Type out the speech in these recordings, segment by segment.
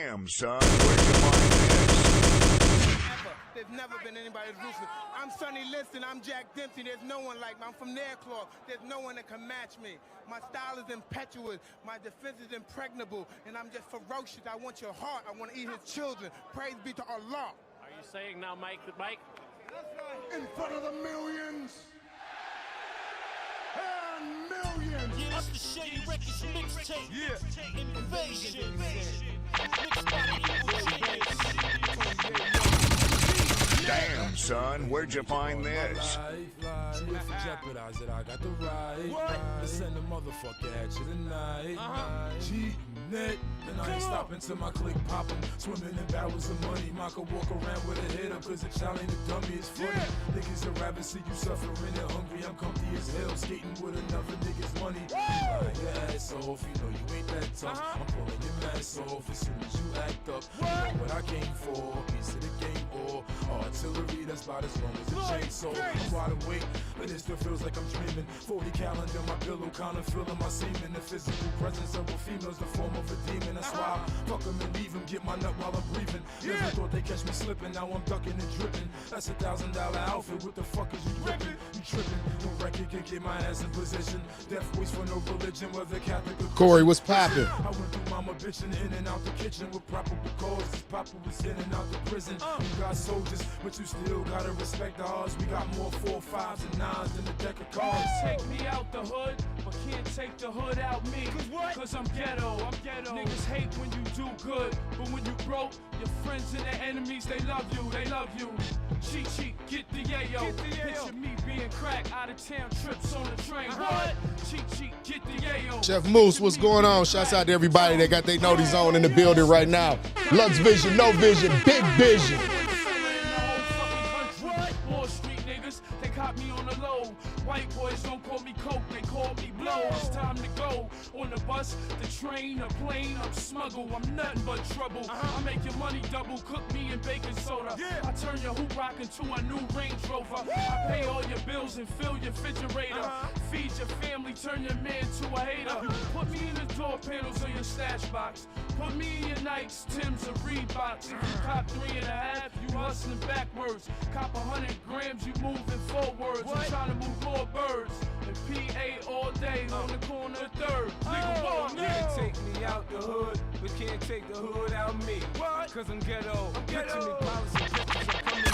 Damn, son, where'd you find this? There's never been anybody as ruthless. I'm Sonny Liston, I'm Jack Dempsey, there's no one like me. I'm from Nairclaw, there's no one that can match me. My style is impetuous, my defense is impregnable, and I'm just ferocious. I want your heart, I want to eat his children. Praise be to Allah. Are you saying now, Mike? That's right. In front of the millions and millions. Yeah, that's the Shady Records mixtape. Yeah. Invasion. Mixed by the Evil Genius. Damn, son, where'd you find this? If you jeopardize it, I got the right. To send a motherfucker at you tonight. Cheating it, and I ain't stopping till my click poppin'. Swimming in barrels of money. I could walk around with a head up, cause a child ain't a dummy, it's funny. Niggas are rapping, see you suffering and hungry. I'm comfy as hell, skating with another nigga's money. Lying your ass off, you know you ain't that tough. I'm pulling your mask off as soon as you act up. You know what I came for, a piece of the game or artillery that's about as long as a chainsaw. I'm wide awake, but it still feels like I'm dreaming. 40 cal under my pillow, kinda feeling my semen. The physical presence of a female's the form of a demon. That's why I fuck them and leave them, get my nut while I'm breathing. Never thought they catch me slipping, now I'm ducking and dripping. That's $1,000 outfit, what the fuck is you ripping? You tripping, no record can get my ass in position. Death waits for no religion, whether Catholic or Corey, what's poppin'? I went through mama bitching in and out the kitchen with proper cause. This papa was in and out the prison. You got soldiers, but you still gotta respect the odds. We got more 4, 5s, and 9s than a deck of cards. Take me out the hood, but can't take the hood out me. Cause I'm ghetto. Niggas hate when you do good, but when you broke, your friends and their enemies, they love you. Cheat, get the yayo. Picture me being crack, out of town trips on the train. What? Cheat, get the yayo. Chef Moose, what's going on? Shouts out to everybody that got their noties on in the building right now. Lux Vision, No Vision, Big Vision. Wall Street niggas, they caught me on the low. White boys don't call me coke, they call me blow. It's time to go. On the bus, the train, the plane, I'm smuggle. I'm nothing but trouble. I make your money double, cook me in baking soda. I turn your hoop rock into a new Range Rover. I pay all your bills and fill your refrigerator. Feed your family, turn your man to a hater. Put me in the door panels of your stash box. Put me in your Nikes, Timbs, or Reeboks. If you cop 3.5, you hustling backwards. Cop 100 grams, you moving forwards. I'm trying to move more birds. And PA all day on the corner of 3rd. Nigga, walk can't take me out the hood, but can't take the hood out me. Cause I'm ghetto. Picture me policy pictures, I'm coming.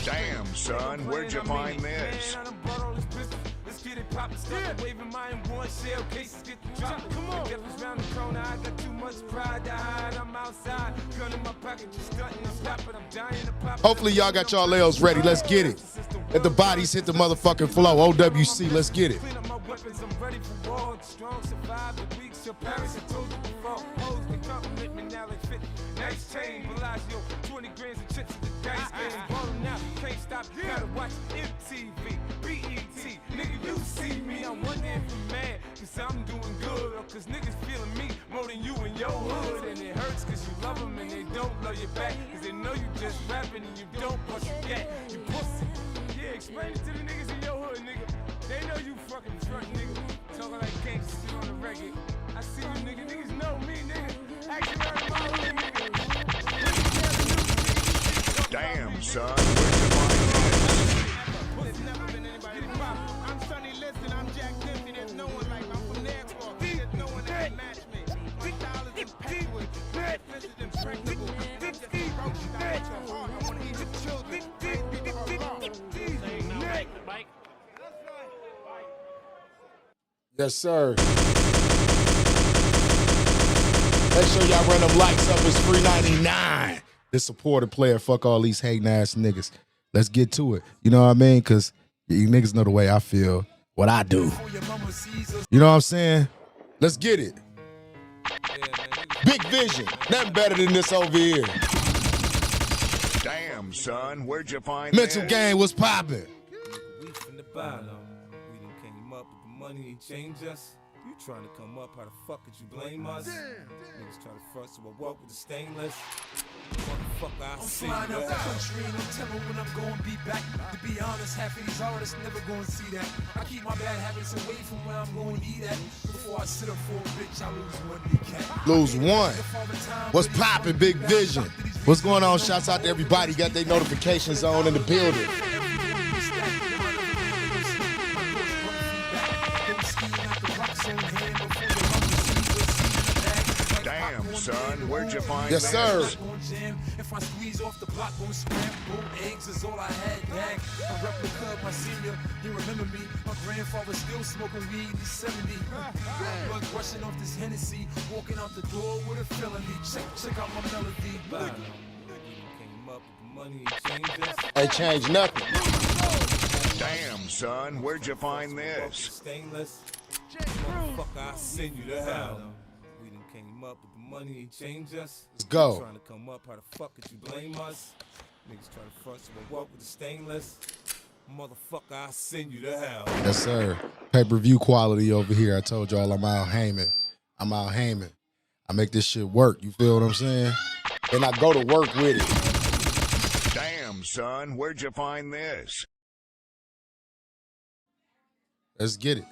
Damn, son, where'd you find this? Man, I done bought all this business. Let's get it poppin', start waving my M1 shell cases, get the drop. Come on. Devil's round the corner, I got too much pride to hide. I'm outside, gun in my pocket, just stunting and stopping. I'm dying to pop. Hopefully y'all got y'all L's ready. Let's get it. Let the bodies hit the motherfucking flow. OWC, let's get it. Clean up my weapons, I'm ready for war. Strong survive the weak, so Paris, I told you before. Hoes can compliment me now like 50. Nice chain, Bellagio, 20 grams of chips at the dice game. Ballin' now, can't stop, you gotta watch MTV, BET. Nigga, you see me, I wonder if you mad, cause I'm doing good, or cause niggas feeling me more than you in your hood. And it hurts cause you love them and they don't love you back, cause they know you just rapping and you don't bust your gat. You pussy. Yeah, explain it to the niggas in your hood, nigga. They know you fucking front, nigga. Talking like gangsters shit on the record. I see you, nigga. Niggas know me, nigga. Action out of my hood, nigga. Damn, son, where'd you find There's never been anybody as ruthless. I'm Sonny Liston, I'm Jack Dempsey, there's no one like me. I'm from Nairclaw, there's no one that can match me. My style is impetuous, my defense is impregnable. I'm just ferocious, I want your heart, I want to eat your children. Praise be to Allah. Saying now, Mike. Yes, sir. Make sure y'all run them likes up. It's free 99. This supporter player, fuck all these hating ass niggas. Let's get to it. You know what I mean? Because you niggas know the way I feel, what I do. You know what I'm saying? Let's get it. Big vision. Nothing better than this over here. Damn, son, where'd you find Mental this? game was popping. We from the bottom. We done came up with the money ain't changed us. You trying to come up, how the fuck could you blame us? Niggas try to front, so I walk with the stainless. I'm flying out the country and I'm telling when I'm going to be back. To be honest, half of these artists never going to see that. I keep my bad habits away from where I'm going to eat at. Before I sit up for a bitch, I lose one kneecap. Lose one. What's poppin', Big Vision? What's going on? Shouts out to everybody. Got their notifications on in the building. Damn, son, where'd you find Yes, this? sir. If I squeeze off the block, gon' scramble. Eggs is all I had, dang. A replica of my senior, you remember me. My grandfather still smoking weed, he's 70. Blood rushing off this Hennessy, walking out the door with a felony. Check out my melody. Came up with the money, Ain't changed nothing. Damn, son, where'd you find this? Stainless. Motherfucker, I send you to hell. We done came up with the money, he changed us. Let's go. Trying to come up, how the fuck could you blame us? Niggas try to front so I walk with the stainless. Motherfucker, I send you to hell. Yes, sir. Pay-per-view quality over here. I told y'all I'm out Heyman. I'm out Heyman. I make this shit work. You feel what I'm saying? And I go to work with it. Damn, son, where'd you find this? Let's get it.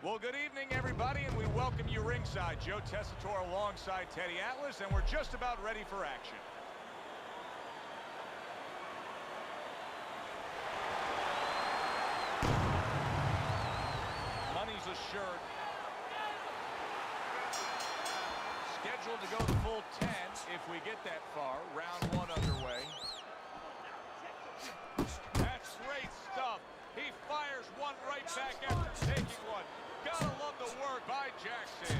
Well, good evening, everybody, and we welcome you ringside. Joe Tessitore alongside Teddy Atlas, and we're just about ready for action. Money's assured. Scheduled to go the full 10 if we get that far. Round one underway. That's great stuff. He fires one right back after taking one. Gotta love the work by Jackson.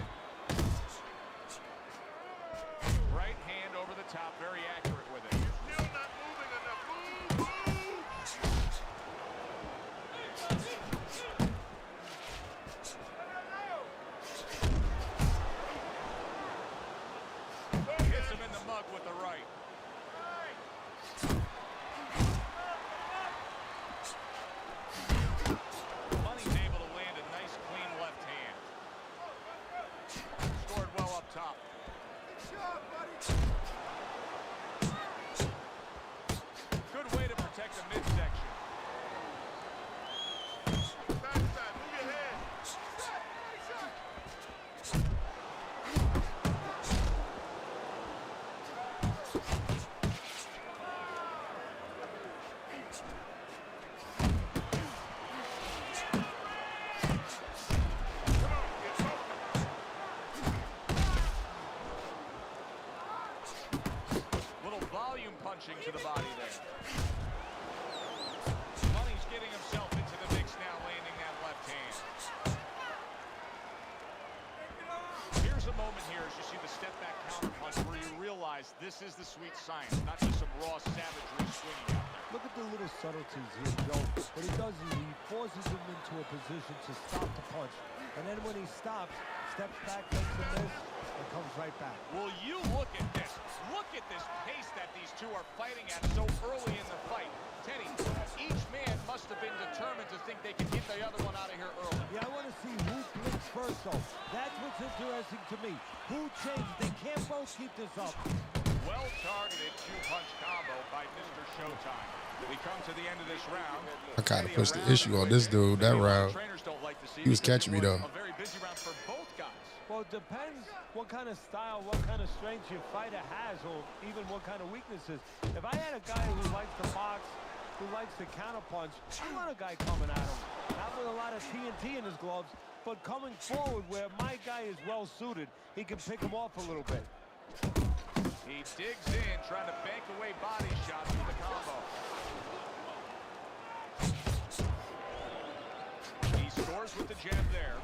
Right hand over the top, very accurate with it. Still not moving enough. Hits him in the mug with the right. Money's able to land a nice, clean left hand. Scored well up top. punching to the body there. Money's getting himself into the mix now, landing that left hand. Here's a moment here as you see the step back counter punch where you realize this is the sweet science, not just some raw savagery swinging out there. Look at the little subtleties here, Joe. What he does is he forces him into a position to stop the punch. And then when he stops, steps back, takes a miss, and comes right back. Will you look at this? Look at this pace that these two are fighting at so early in the fight. Teddy, each man must have been determined to think they could get the other one out of here early. Yeah, I want to see who blinks first, though. That's what's interesting to me. Who changes? They can't both keep this up. Well-targeted two-punch combo by Mr. Showtime. We come to the end of this round. I kind of pushed the issue on this dude that round. He was catching me though. A very busy round for both guys. Well, it depends what kind of style, what kind of strength your fighter has, or even what kind of weaknesses. If I had a guy who likes to box, who likes to counterpunch, I want a guy coming at him. Not with a lot of TNT in his gloves, but coming forward where my guy is well suited, he can pick him off a little bit. He digs in, trying to bank away body shots with the combo. He scores with the jab there.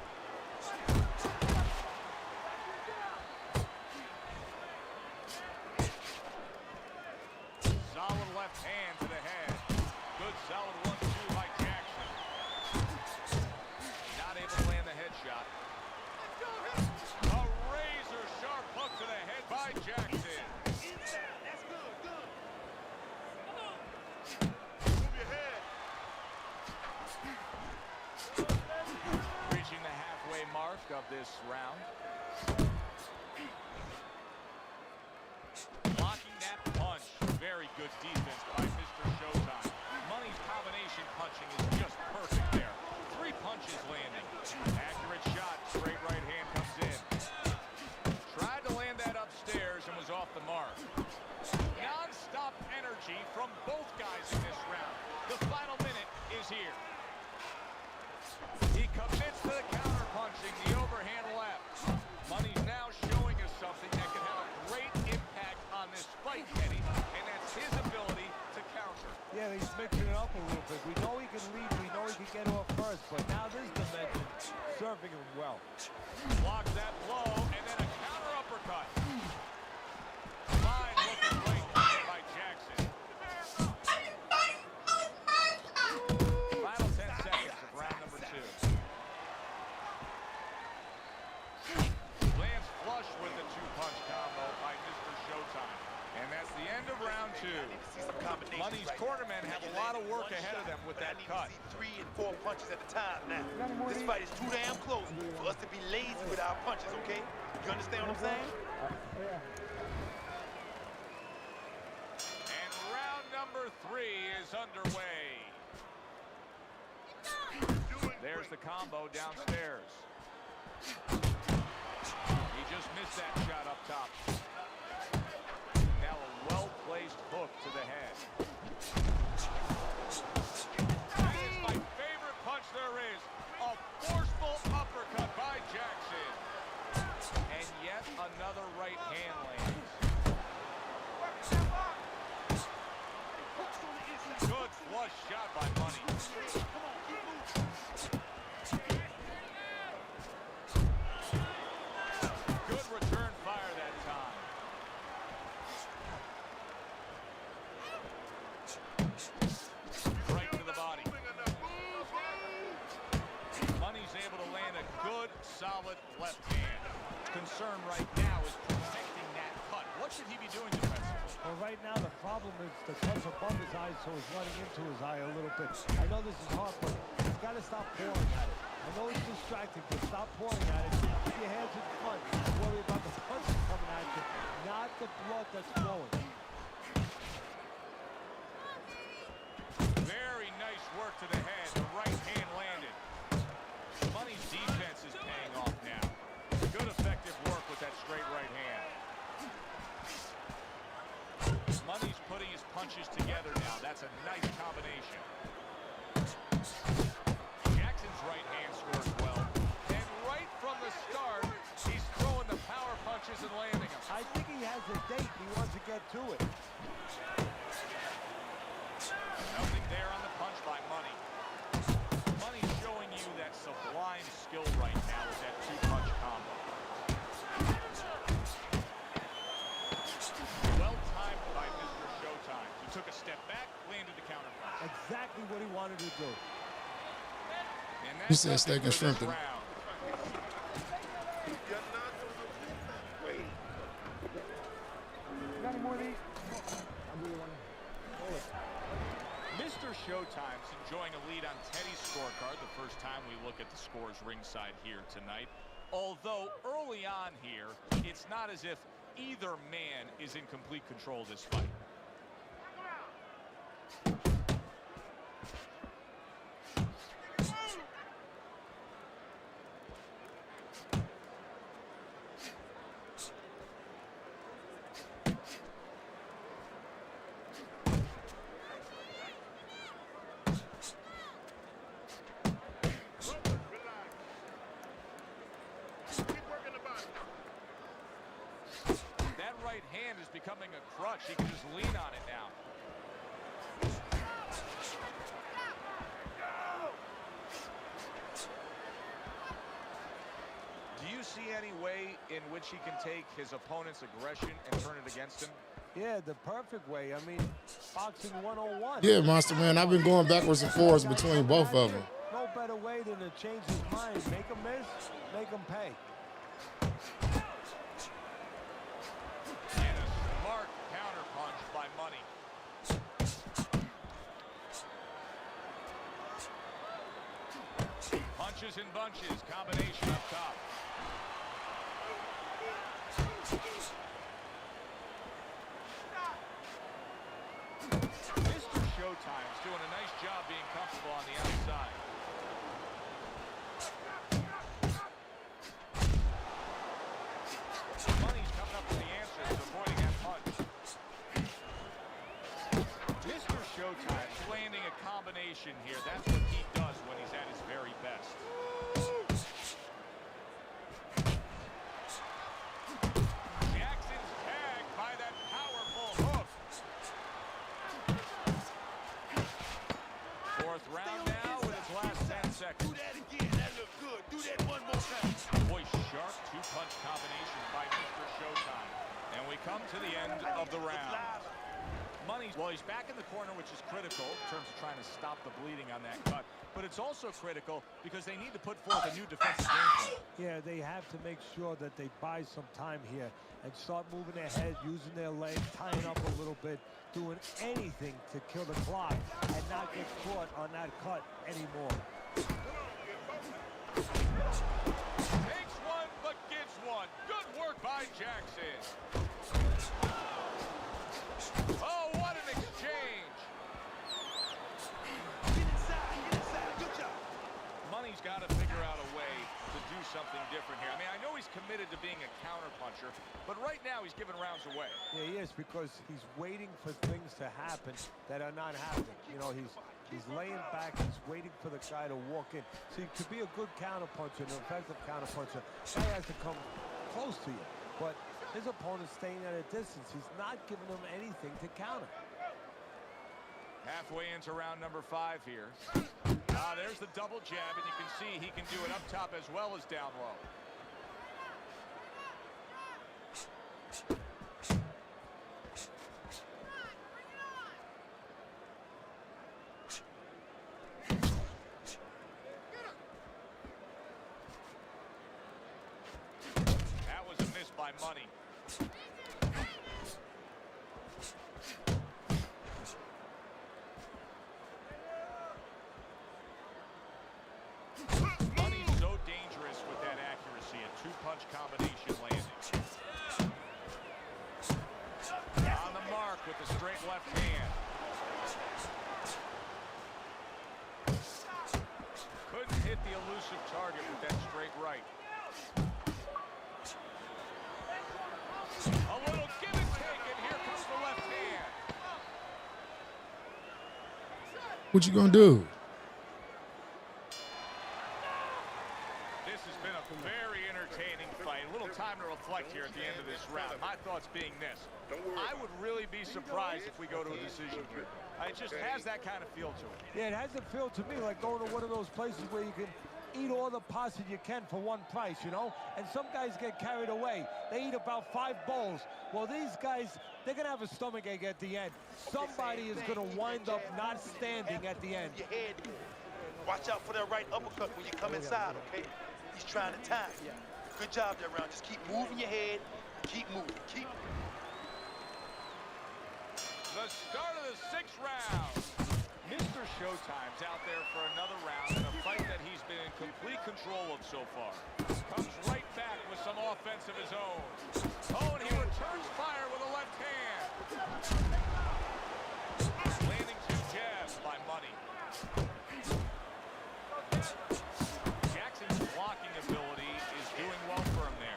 Solid left hand to the head. Good solid 1-2 by Jackson. Not able to land the headshot. A razor sharp hook to the head by Jackson. Reaching the halfway mark of this round. Blocking that punch. Very good defense by Mr. Showtime. Money's combination punching is just perfect there. 3 punches landing. Accurate shot. Straight right hand comes in. Tried to land that upstairs and was off the mark. Non-stop energy from both guys in this round. The final minute is here. He commits to the counter punching, the overhand left. Money's now showing us something that can have a great impact on this fight, Kenny, and that's his ability to counter. Yeah, he's mixing it up a little bit. We know he can lead, we know he can get off first, but now this dimension, serving him well. Blocks that blow, and then a counter uppercut. Fine looking right by Jackson. Final 10 seconds of round number 2. Lands flush with the two-punch combo by Mr. Showtime. And that's the end of round 2. Money's cornermen have a lot of work ahead of them with that cut. 3 and 4 punches at a time now. This fight is too damn close for us to be lazy with our punches, okay? You understand what I'm saying? And round number 3 is underway. There's the combo downstairs. He just missed that shot up top. Now a well-placed hook to the head. That is my favorite punch there is. A forceful uppercut by Jackson. And yet another right hand lands. Good flush shot by Money. Good return fire that time. Right to the body. Money's able to land a good, solid left hand. Concern right now is protecting that cut. What should he be doing defensively? Well, right now the problem is the cut's above his eyes, so it's running into his eye a little bit. I know this is hard, but he's got to stop pouring at it. I know it's distracting, but stop pouring at it. Keep your hands in front. Worry about the punches coming at you, not the blood that's flowing. Very nice work to the head. The right hand landed. Money's defense is paying off now. Good effective work with that straight right hand. Money's putting his punches together now. That's a nice combination. Jackson's right hand scores well. And right from the start, he's throwing the power punches and landing them. I think he has a date. He wants to get to it. do. He said steak and shrimp. Mr. Showtime's enjoying a lead on Teddy's scorecard the first time we look at the scores ringside here tonight. Although early on here, it's not as if either man is in complete control of this fight. Right hand is becoming a crutch. He can just lean on it now. Do you see any way in which he can take his opponent's aggression and turn it against him? Yeah, the perfect way. I mean, boxing 101. Yeah, Monster Man. I've been going backwards and forwards between both of them. No better way than to change his mind. Make him miss, make him pay. Punches and bunches, combination up top. Mr. Showtime's doing a nice job being comfortable on the outside. Money's coming up with the answers, avoiding that punch. Mr. Showtime's landing a combination here. That's what he does when he's at his very best. Jackson's tagged by that powerful hook. Fourth round now with its last 10 seconds. Do that again. That looked good. Do that one more time. Boy, sharp two-punch combination by Mr. Showtime. And we come to the end of the round. Money's, well, he's back in the corner, which is critical in terms of trying to stop the bleeding on that cut. But it's also critical because they need to put forth a new defensive game plan. Yeah, they have to make sure that they buy some time here and start moving their head, using their legs, tying up a little bit, doing anything to kill the clock and not get caught on that cut anymore. Takes one, but gives one. Good work by Jackson. Oh, what an exchange. Get inside, good job. Money's got to figure out a way to do something different here. I mean, I know he's committed to being a counterpuncher, but right now he's giving rounds away. Yeah, he is, because he's waiting for things to happen that are not happening. You know, he's laying back, he's waiting for the guy to walk in. So to be a good counterpuncher, an effective counterpuncher, guy has to come close to you. But his opponent's staying at a distance. He's not giving him anything to counter. Halfway into round number 5 here. There's the double jab, and you can see he can do it up top as well as down low. That was a miss by Money. Money's so dangerous with that accuracy, a two-punch combination landing. On the mark with the straight left hand. Couldn't hit the elusive target with that straight right. A little give and take, and here comes the left hand. What you gonna do? This has been a very entertaining fight. A little time to reflect here at the end of this round. My thoughts being this. I would really be surprised if we go to a decision here. It just has that kind of feel to it. Yeah, it has a feel to me like going to one of those places where you can eat all the pasta you can for one price, you know? And some guys get carried away. They eat about 5 bowls. Well, these guys, they're going to have a stomachache at the end. Somebody is going to wind up not standing at the end. Your head. Watch out for that right uppercut when you come inside, okay? He's trying to time you. Good job that round. Just keep moving your head. Keep moving. Keep. The start of the 6th round. Mr. Showtime's out there for another round in a fight that he's been in complete control of so far. Comes right back with some offense of his own. Oh, and he returns fire with a left hand. Landing 2 jabs by Money. Jackson's blocking ability is doing well for him there.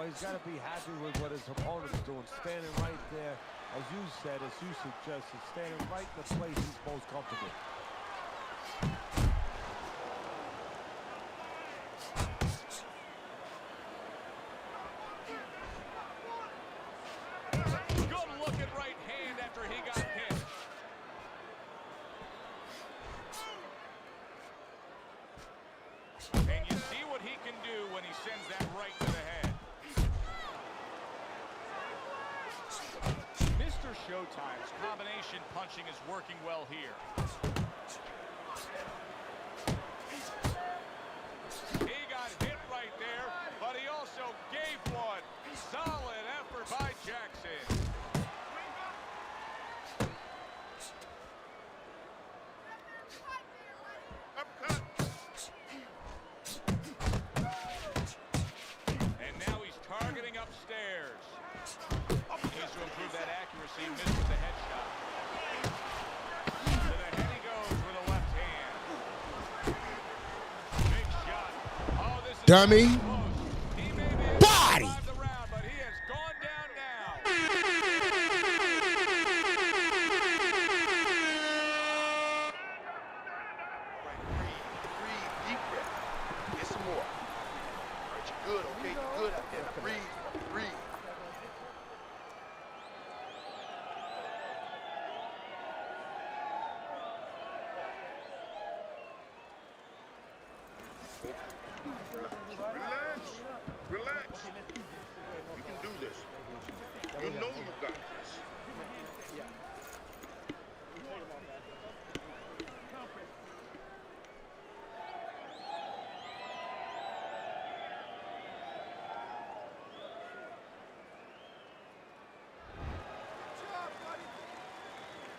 He's got to be happy with what his opponent's doing. Standing right there, as you said, as you suggested, standing right in the place he's most comfortable. Good looking right hand after he got hit. And you see what he can do when he sends that right to the head. Mr. Showtime's combination punching is working well here. He got hit right there, but he also gave one. Solid effort by Jackson. And now he's targeting upstairs. Needs to improve that accuracy. Missed with the headshot. To the head he goes with a left hand. Big shot. Oh, this is dummy. He may be able Body. to survive the round, but he has gone down now. Breathe. Deep breath. Get some more. All right, you're good, okay? You're good out there. Breathe. Breathe. Relax. You can do this. You know you got this.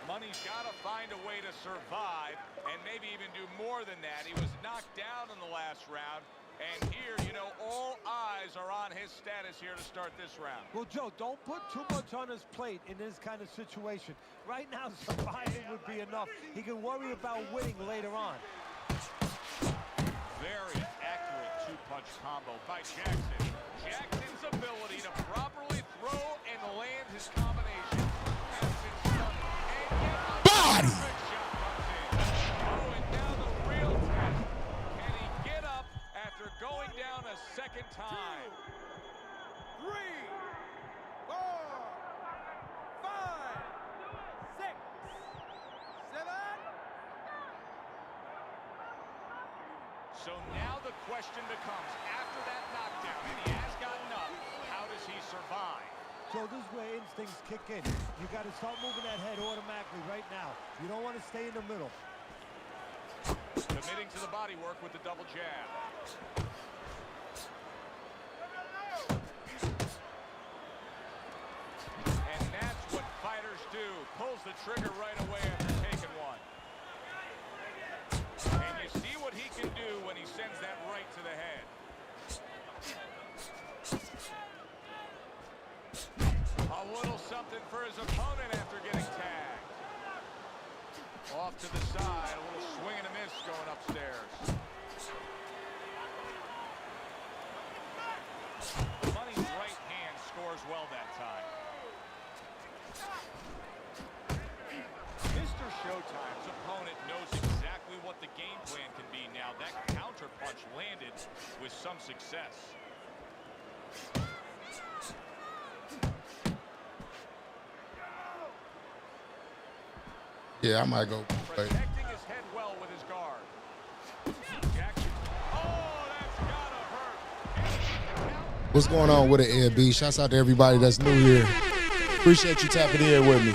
Money's got to find a way to survive and maybe even do more than that. He was knocked down in the last round. And here, you know, all eyes are on his status here to start this round. Well, Joe, don't put too much on his plate in this kind of situation. Right now, surviving would be enough. He can worry about winning later on. Very accurate 2-punch combo by Jackson. Jackson's ability to properly throw and land his combination has been stunning. And yet, Body. big shot comes in. Oh, and now the real test. Can he get up after going down a second time? 3, 4, 5, 6, 7. So now the question becomes, after that knockdown, and he has gotten up, how does he survive? So this is where instincts kick in. You got to start moving that head automatically right now. You don't want to stay in the middle. Committing to the body work with the double jab. And that's what fighters do. Pulls the trigger right away after taking one. And you see what he can do when he sends that right to the head. A little something for his opponent after getting tagged. Off to the side, a little swing and a miss going upstairs. Money's right hand scores well that time. with some success. Yeah, I might go. Protecting his head well with his guard. Jackson. Oh, that's gotta hurt. What's going on with it, Ed B? Shouts out to everybody that's new here. Appreciate you tapping in with me.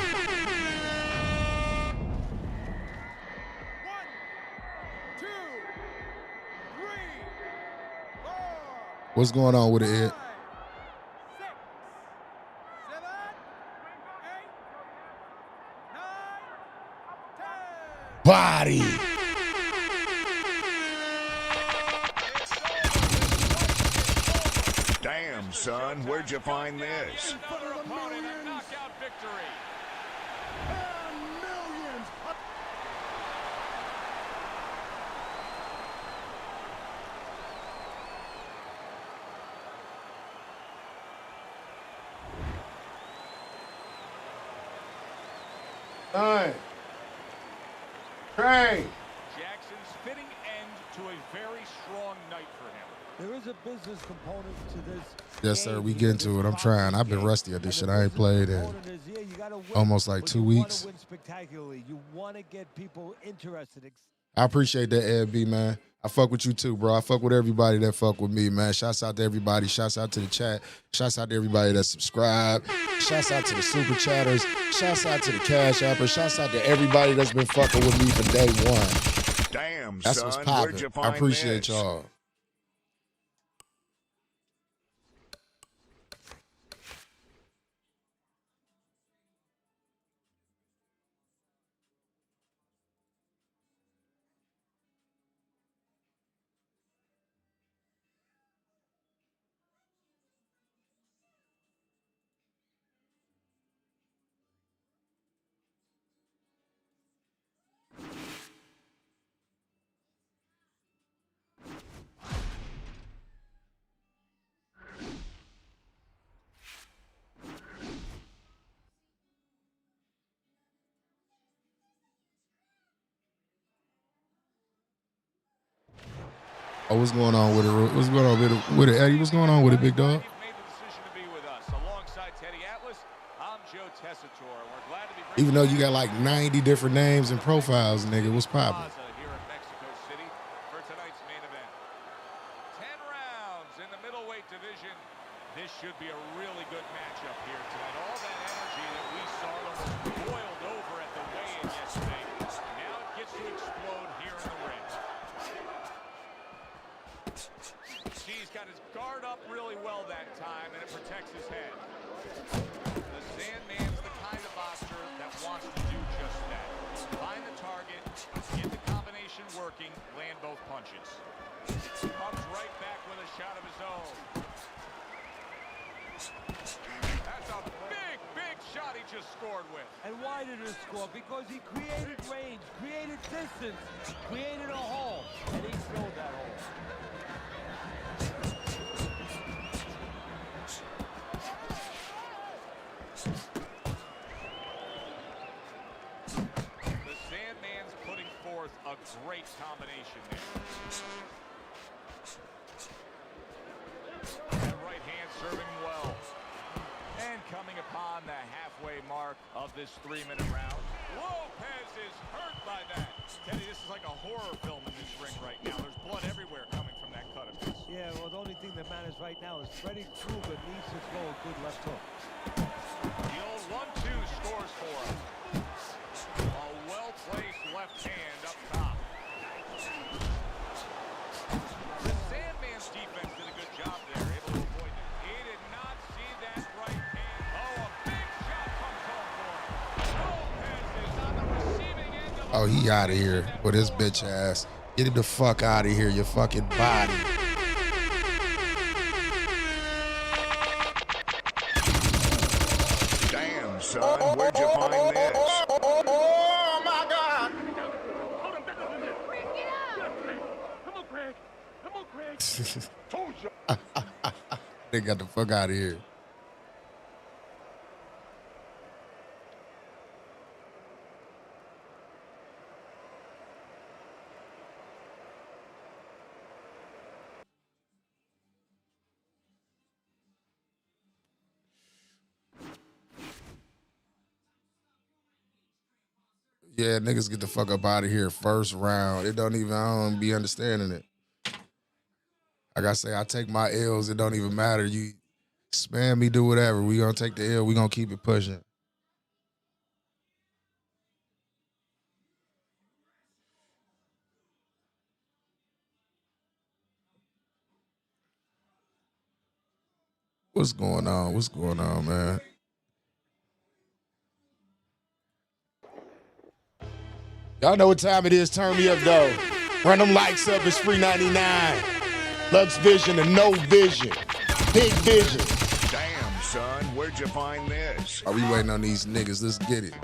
What's going on with it, Ed? Body. Damn, son, where'd you find this? Another opponent, a knockout victory. Nine. Train. Jackson's fitting end to a very strong night for him. There is a business component to this. Yes, sir. We get into it. I'm trying. I've been rusty at this shit. I ain't played in almost like 2 weeks. You want to get people interested. I appreciate that, Ed B, man. I fuck with you too, bro. I fuck with everybody that fuck with me, man. Shouts out to everybody. Shouts out to the chat. Shouts out to everybody that subscribed. Shouts out to the super chatters. Shouts out to the cash appers. Shouts out to everybody that's been fucking with me from day one. Damn, That's son, what's where'd popping. you I find appreciate this? y'all. Oh, what's going on with it? What's going on with it, Eddie? What's going on with it, big dog? Made the decision to be with us. Alongside Teddy Atlas, I'm Joe Tessitore. We're glad to be Even though you got like 90 different names and profiles, nigga, what's popping? here in Mexico City for tonight's main event. 10 rounds in the middleweight division. This should be a really good matchup here tonight. All that energy that we saw boiled over at the weigh-in yesterday. Now it gets to explode here in the ring. He's got his guard up really well that time, and it protects his head. The Sandman's the kind of boxer that wants to do just that. Find the target, get the combination working, land both punches. Comes right back with a shot of his own. That's a big, big shot he just scored with. And why did he score? Because he created range, created distance, created a hole, and he filled that hole. The Sandman's putting forth a great combination there. That right hand serving well. And coming upon the halfway mark of this 3-minute round. Lopez is hurt by that. Teddy, this is like a horror film in this ring right now. There's blood everywhere coming from that cut of his. Yeah, well, the only thing that matters right now is Freddy Krueger needs to throw a good left hook. The old 1-2 scores for him. A well-placed left hand up top. The Sandman's defense did a good job there, able to avoid it. He did not see that right hand. Oh, a big shot comes home for him. Lopez is on the receiving end of Oh, he out of here with his bitch ass. Get him the fuck out of here, you fucking body. Damn, son, where'd you find this? Oh, my God. Come on, Craig. Come on, Craig. Told you. They got the fuck out of here. Yeah, niggas get the fuck up out of here first round. It don't even, I don't be understanding it. Like I say, I take my L's. It don't even matter. You spam me, do whatever. We gonna take the L. We gonna keep it pushing. What's going on? What's going on, man? Y'all know what time it is. Turn me up, though. Run them likes up. It's free 99. Lux Vision and No Vision. Big Vision. Damn, son, where'd you find this? Are we waiting on these niggas? Let's get it.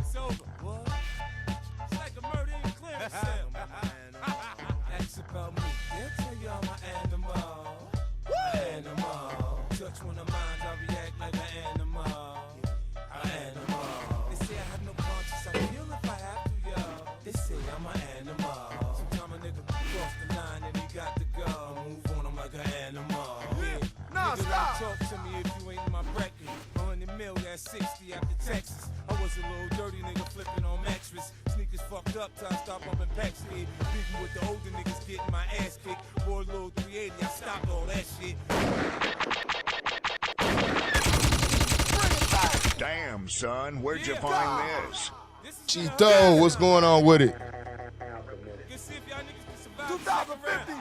Talk to me if you ain't in my bracket. 100 mil, that's 60 after Texas. I was a little dirty nigga flipping on mattress. Sneakers fucked up, till I stop bumping packs. Beefing with the older niggas, getting my ass kicked. Boy, little 380, I stopped all that shit. Damn, son, where'd you find this? Cheeto, what's going on with it? 2050.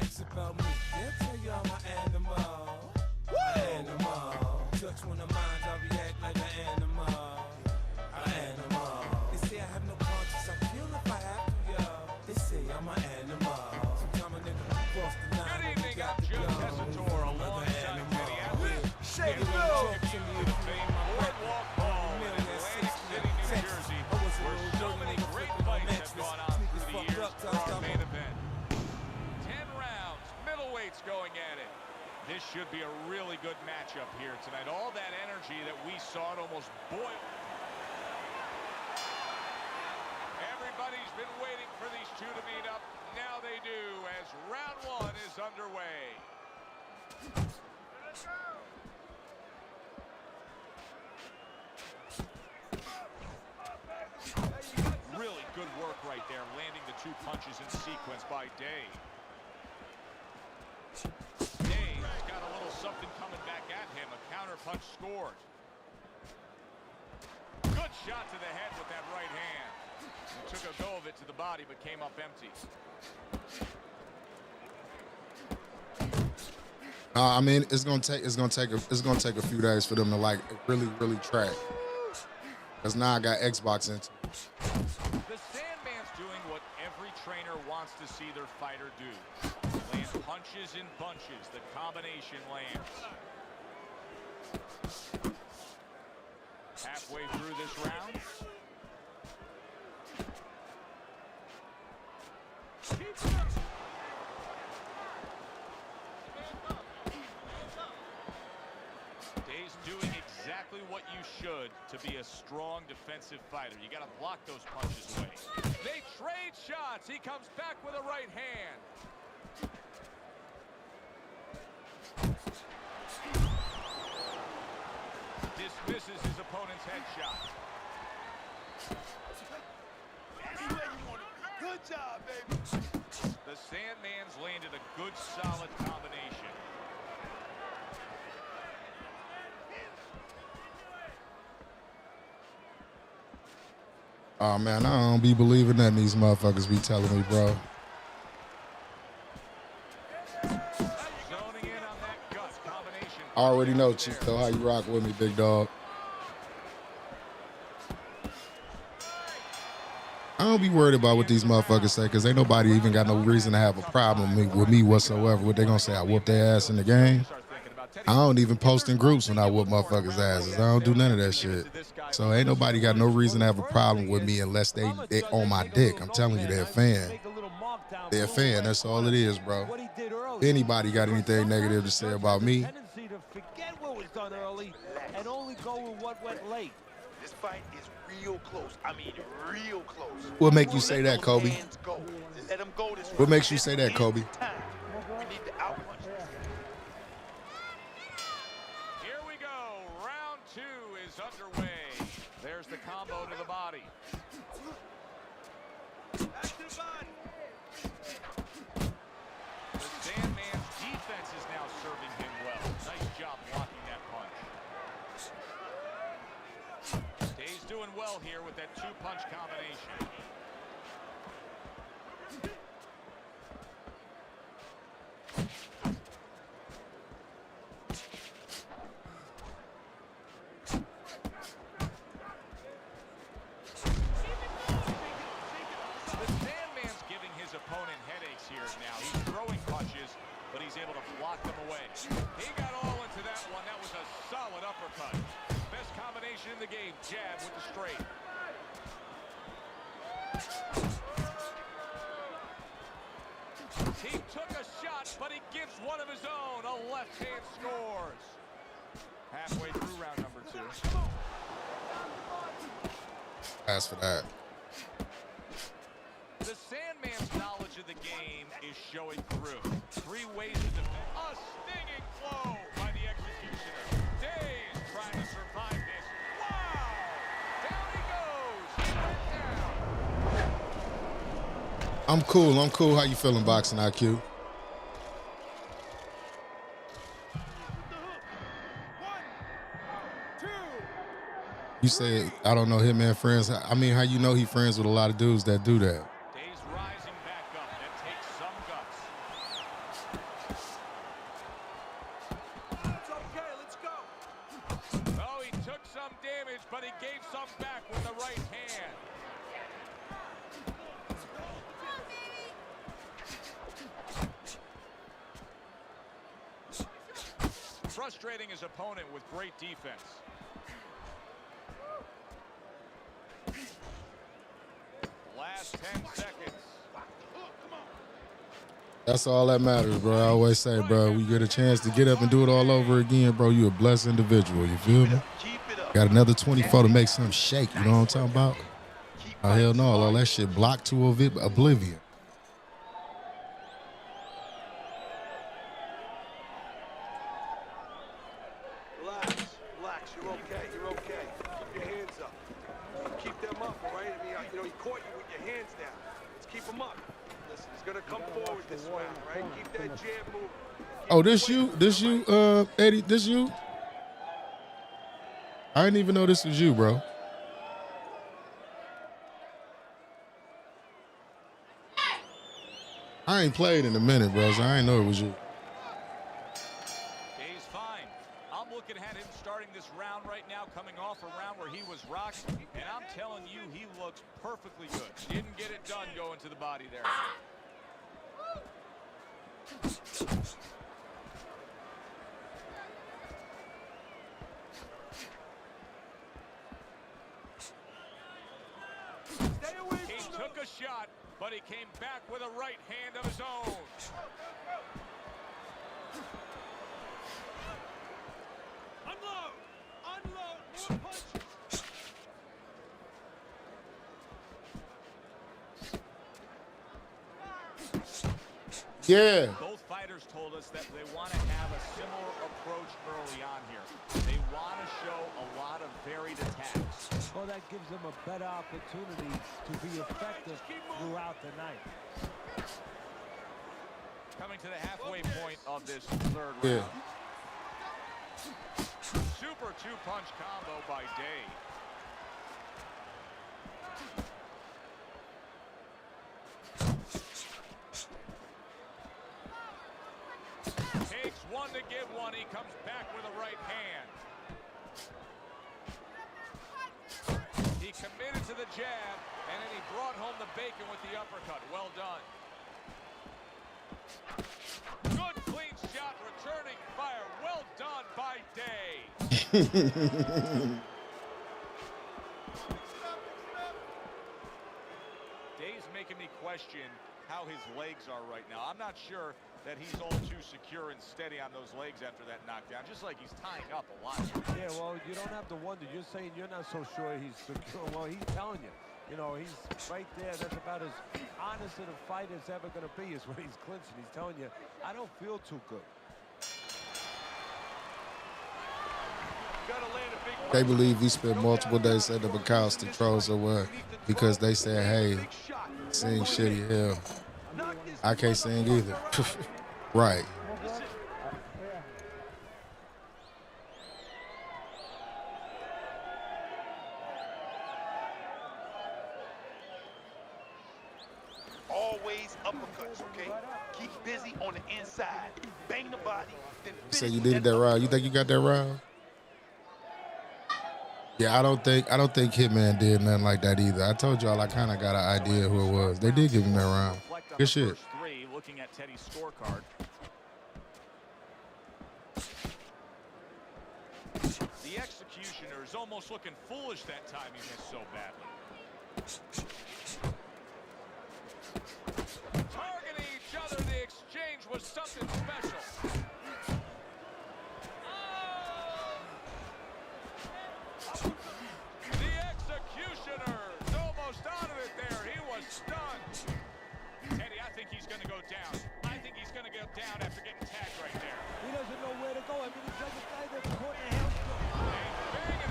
Ask about me, they'll tell you I'm an animal. Animal. Touch one of mine, I react like an animal. Animal. They say I have no conscience, I kill if I have to, yo. They say I'm an animal. Sometimes a nigga cross the line. Good evening, I'm Joe Tessitore alongside Kenny Atwood. Shake it up. Talk to me if you ain't my Boardwalk Mall in Atlantic City, New Jersey, where so many great fights have gone on through the years for our main event. 10 rounds, middleweights going at it. This should be a really good matchup here tonight. All that energy that we saw, it almost boiled. Everybody's been waiting for these two to meet up. Now they do, as round one is underway. Really good work right there, landing the two punches in sequence by Day. Day's got a little something coming back at him. A counter punch scored. Good shot to the head with that right hand. He took a go of it to the body, but came up empty. I mean, it's gonna take a few days for them to like really track. Cause now I got Xbox into. The Sandman's doing what every trainer wants to see their fighter do. Land punches in bunches. The combination lands. Halfway through this round. Day's doing exactly what you should to be a strong defensive fighter. You got to block those punches away. They trade shots. He comes back with a right hand. Dismisses his opponent's headshot. Good job, baby. The Sandman's landed a good, solid combination. Oh man, I don't be believing that these motherfuckers be telling me, bro. I already know, Chico, how you rock with me, big dog. I don't be worried about what these motherfuckers say, because ain't nobody even got no reason to have a problem with me whatsoever. What they gonna say, I whoop their ass in the game? I don't even post in groups when I whoop motherfuckers' asses. I don't do none of that shit. So ain't nobody got no reason to have a problem with me unless they on my dick. I'm telling you, they're a fan. They're a fan. That's all it is, bro. If anybody got anything negative to say about me, forget what was done early and only go with what went late. This fight is real close. I mean, real close. What make you say that, Kobe? Let him go this What makes you say that, Kobe? We need to outpunch this doing well here with that two-punch combination. But he's able to block them away. He got all into that one. That was a solid uppercut. Best combination in the game. Jab with the straight. He took a shot, but he gives one of his own. A left hand scores. Halfway through round number 2. Pass for that. The Sandman's knowledge of the game is showing through. 3 ways to defend. A stinging blow by the executioner. Days trying to survive this. Wow! Down he goes. He went down. I'm cool. I'm cool. How you feeling, boxing IQ? You said, I don't know Hitman friends. I mean, how you know he friends with a lot of dudes that do that? Days rising back up. That takes some guts. It's okay, let's go. Oh, he took some damage, but he gave some back with the right hand. Frustrating his opponent with great defense. Last 10 seconds. That's all that matters, bro. I always say, bro, we get a chance to get up and do it all over again, bro. You a blessed individual. You feel me? Got another 24 to make something shake. You know what I'm talking about? Oh, hell no. All that shit blocked to oblivion. Relax, you're okay. Keep your hands up. Keep them up, all right? I mean, you know, he caught you with your hands down. Let's keep them up. Listen, he's gonna come forward this round, right? Keep that jab moving. Oh, this you, Eddie, this you? I didn't even know this was you, bro. I ain't played in a minute, bro, so I didn't know it was you. Days fine. I'm looking at him starting this round right now, coming off a round where he was rocked, and I'm telling you, he looks perfectly good. Didn't get it done going to the body there. He took a shot, but he came back with a right hand of his own. Unload, more punches. Yeah. Both fighters told us that they want to have a similar approach early on here. They want to show a lot of varied attacks. Well, that gives them a better opportunity to be effective throughout the night. Coming to the halfway point of this third round. Yeah. Super two-punch combo by Day. Takes one to give one. He comes back with a right hand. He committed to the jab, and then he brought home the bacon with the uppercut. Well done. Good clean shot, returning fire. Well done by Day. Day's making me question how his legs are right now. I'm not sure that he's all too secure and steady on those legs after that knockdown, just like he's tying up a lot. Yeah, well, you don't have to wonder. You're saying you're not so sure he's secure. Well, he's telling you. You know, he's right there. That's about as honest as a fight is ever going to be is when he's clinching. He's telling you, I don't feel too good. They believe we spent multiple days setting up accounts to troll someone because they said, hey, sing shitty hell. I can't sing either. Right. inside, bang the body, then So finish you with needed that round. You think you got that round? Yeah, I don't think Hitman did nothing like that either. I told y'all I kind of got an idea who it was. They did give him that round. Good shit. First three, looking at Teddy's scorecard. The executioner is almost looking foolish that time he missed so badly. Targeting each other, the exchange was something special. The executioner's almost out of it there. He was stunned. Teddy, I think he's going to go down. I think he's going to go down after getting tagged right there. He doesn't know where to go. I mean, he's like a guy that's caught in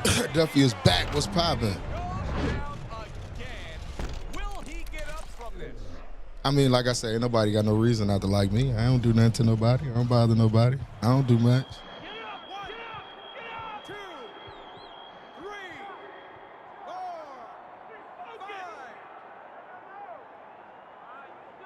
a hamster. Duffy is back. What's poppin'? I mean, like I said, ain't nobody got no reason not to like me. I don't do nothing to nobody. I don't bother nobody. I don't do much.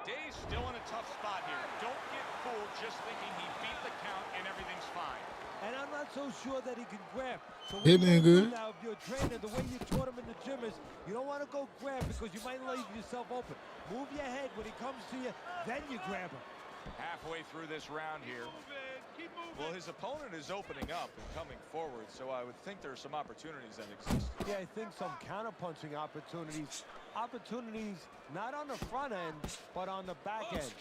Day's still in a tough spot here. Don't get fooled just thinking he beat the count and everything's fine. And I'm not so sure that he can grab. So Hitman good. Now, if you're a trainer, the way you taught him in the gym is you don't want to go grab because you might leave yourself open. Move your head when he comes to you, then you grab him. Halfway through this round here. Well, his opponent is opening up and coming forward, so I would think there are some opportunities that exist. Yeah, I think some counter-punching opportunities. Opportunities not on the front end, but on the back end.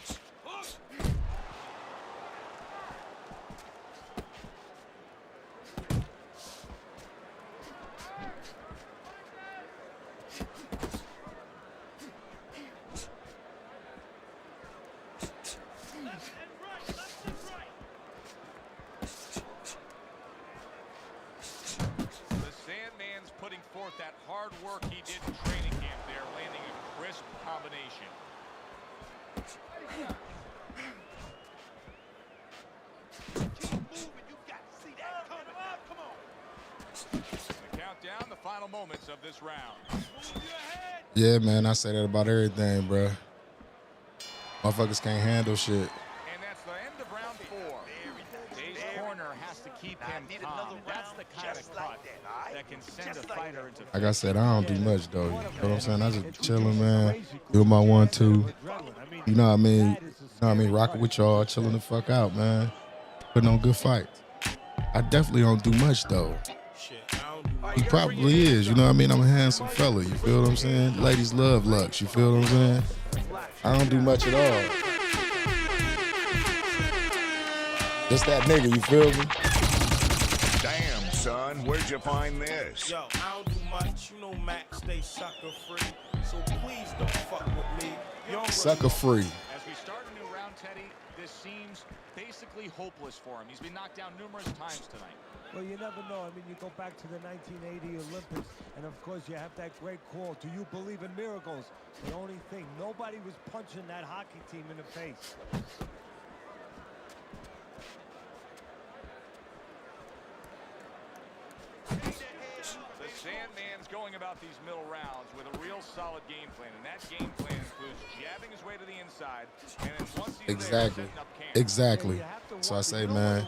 That hard work he did in training camp there, landing a crisp combination. Keep moving. You got to see that coming. Come on. The countdown, the final moments of this round. Yeah, man, I say that about everything, bro. Motherfuckers can't handle shit. And that's the end of round 4. Day's corner has to keep him calm. That's the kind of cut that can send a fighter into. Like I said, I don't do much though. You know what I'm saying? I just chilling, man. Doing my 1-2. You know what I mean? You know what I mean? Rocking with y'all, chilling the fuck out, man. Putting on good fights. I definitely don't do much though. He probably is. You know what I mean? I'm a handsome fella. You feel what I'm saying? Ladies love Lux. You feel what I'm saying? I don't do much at all. Just that nigga, you feel me? Damn, son, where'd you find this? Yo, I don't do much. You know Max stay sucker free. So please don't fuck with me. Sucker free. As we start a new round, Teddy, this seems basically hopeless for him. He's been knocked down numerous times tonight. Well, you never know. I mean, you go back to the 1980 Olympics, and of course you have that great call, do you believe in miracles? The only thing, nobody was punching that hockey team in the face. The Sandman's going about these middle rounds with a real solid game plan, and that game plan includes jabbing his way to the inside, and then once he's Exactly. there, setting up camp. Exactly. So I say, man,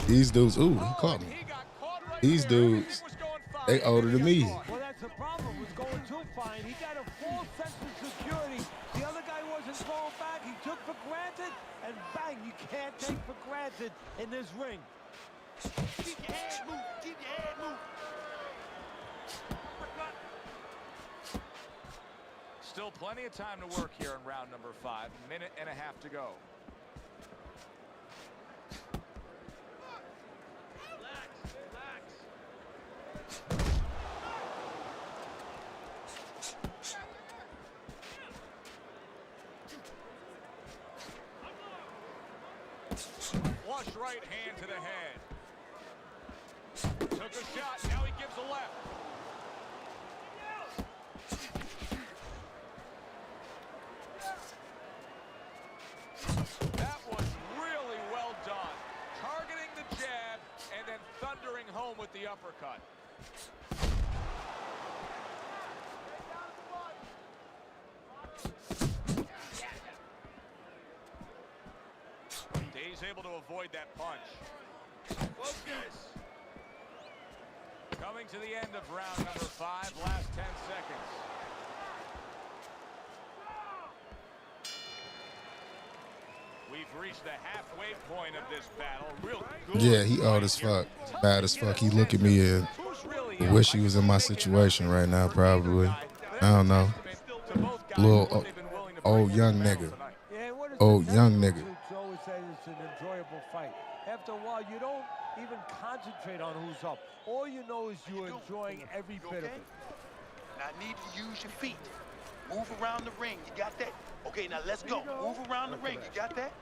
these dudes, ooh, he caught me. These dudes, they older than me. Well, that's the problem. Was going too fine. He got a full sense of security. The other guy wasn't going back. He took for granted, and bang, you can't take for granted in this ring. Keep your head moving. Keep your head moving. Still plenty of time to work here in round number 5. Minute and a half to go. Flush right hand to the head. Took a shot. Now he gives a left. That was really well done. Targeting the jab and then thundering home with the uppercut. Day's was able to avoid that punch. Focus. Coming to the end of round number 5, last 10 seconds. We've reached the halfway point of this battle. Real good. Yeah, he old as fuck. Bad as fuck. He look at me and wish he was in my situation right now, probably. I don't know. Little old young nigga. Old young nigga. Always say it's an enjoyable fight. After a while, you don't even concentrate on who's up. All you know is you're enjoying every bit of it. Now I need you to use your feet. Move around the ring. You got that? Okay, now let's go. Move around the ring. You got that?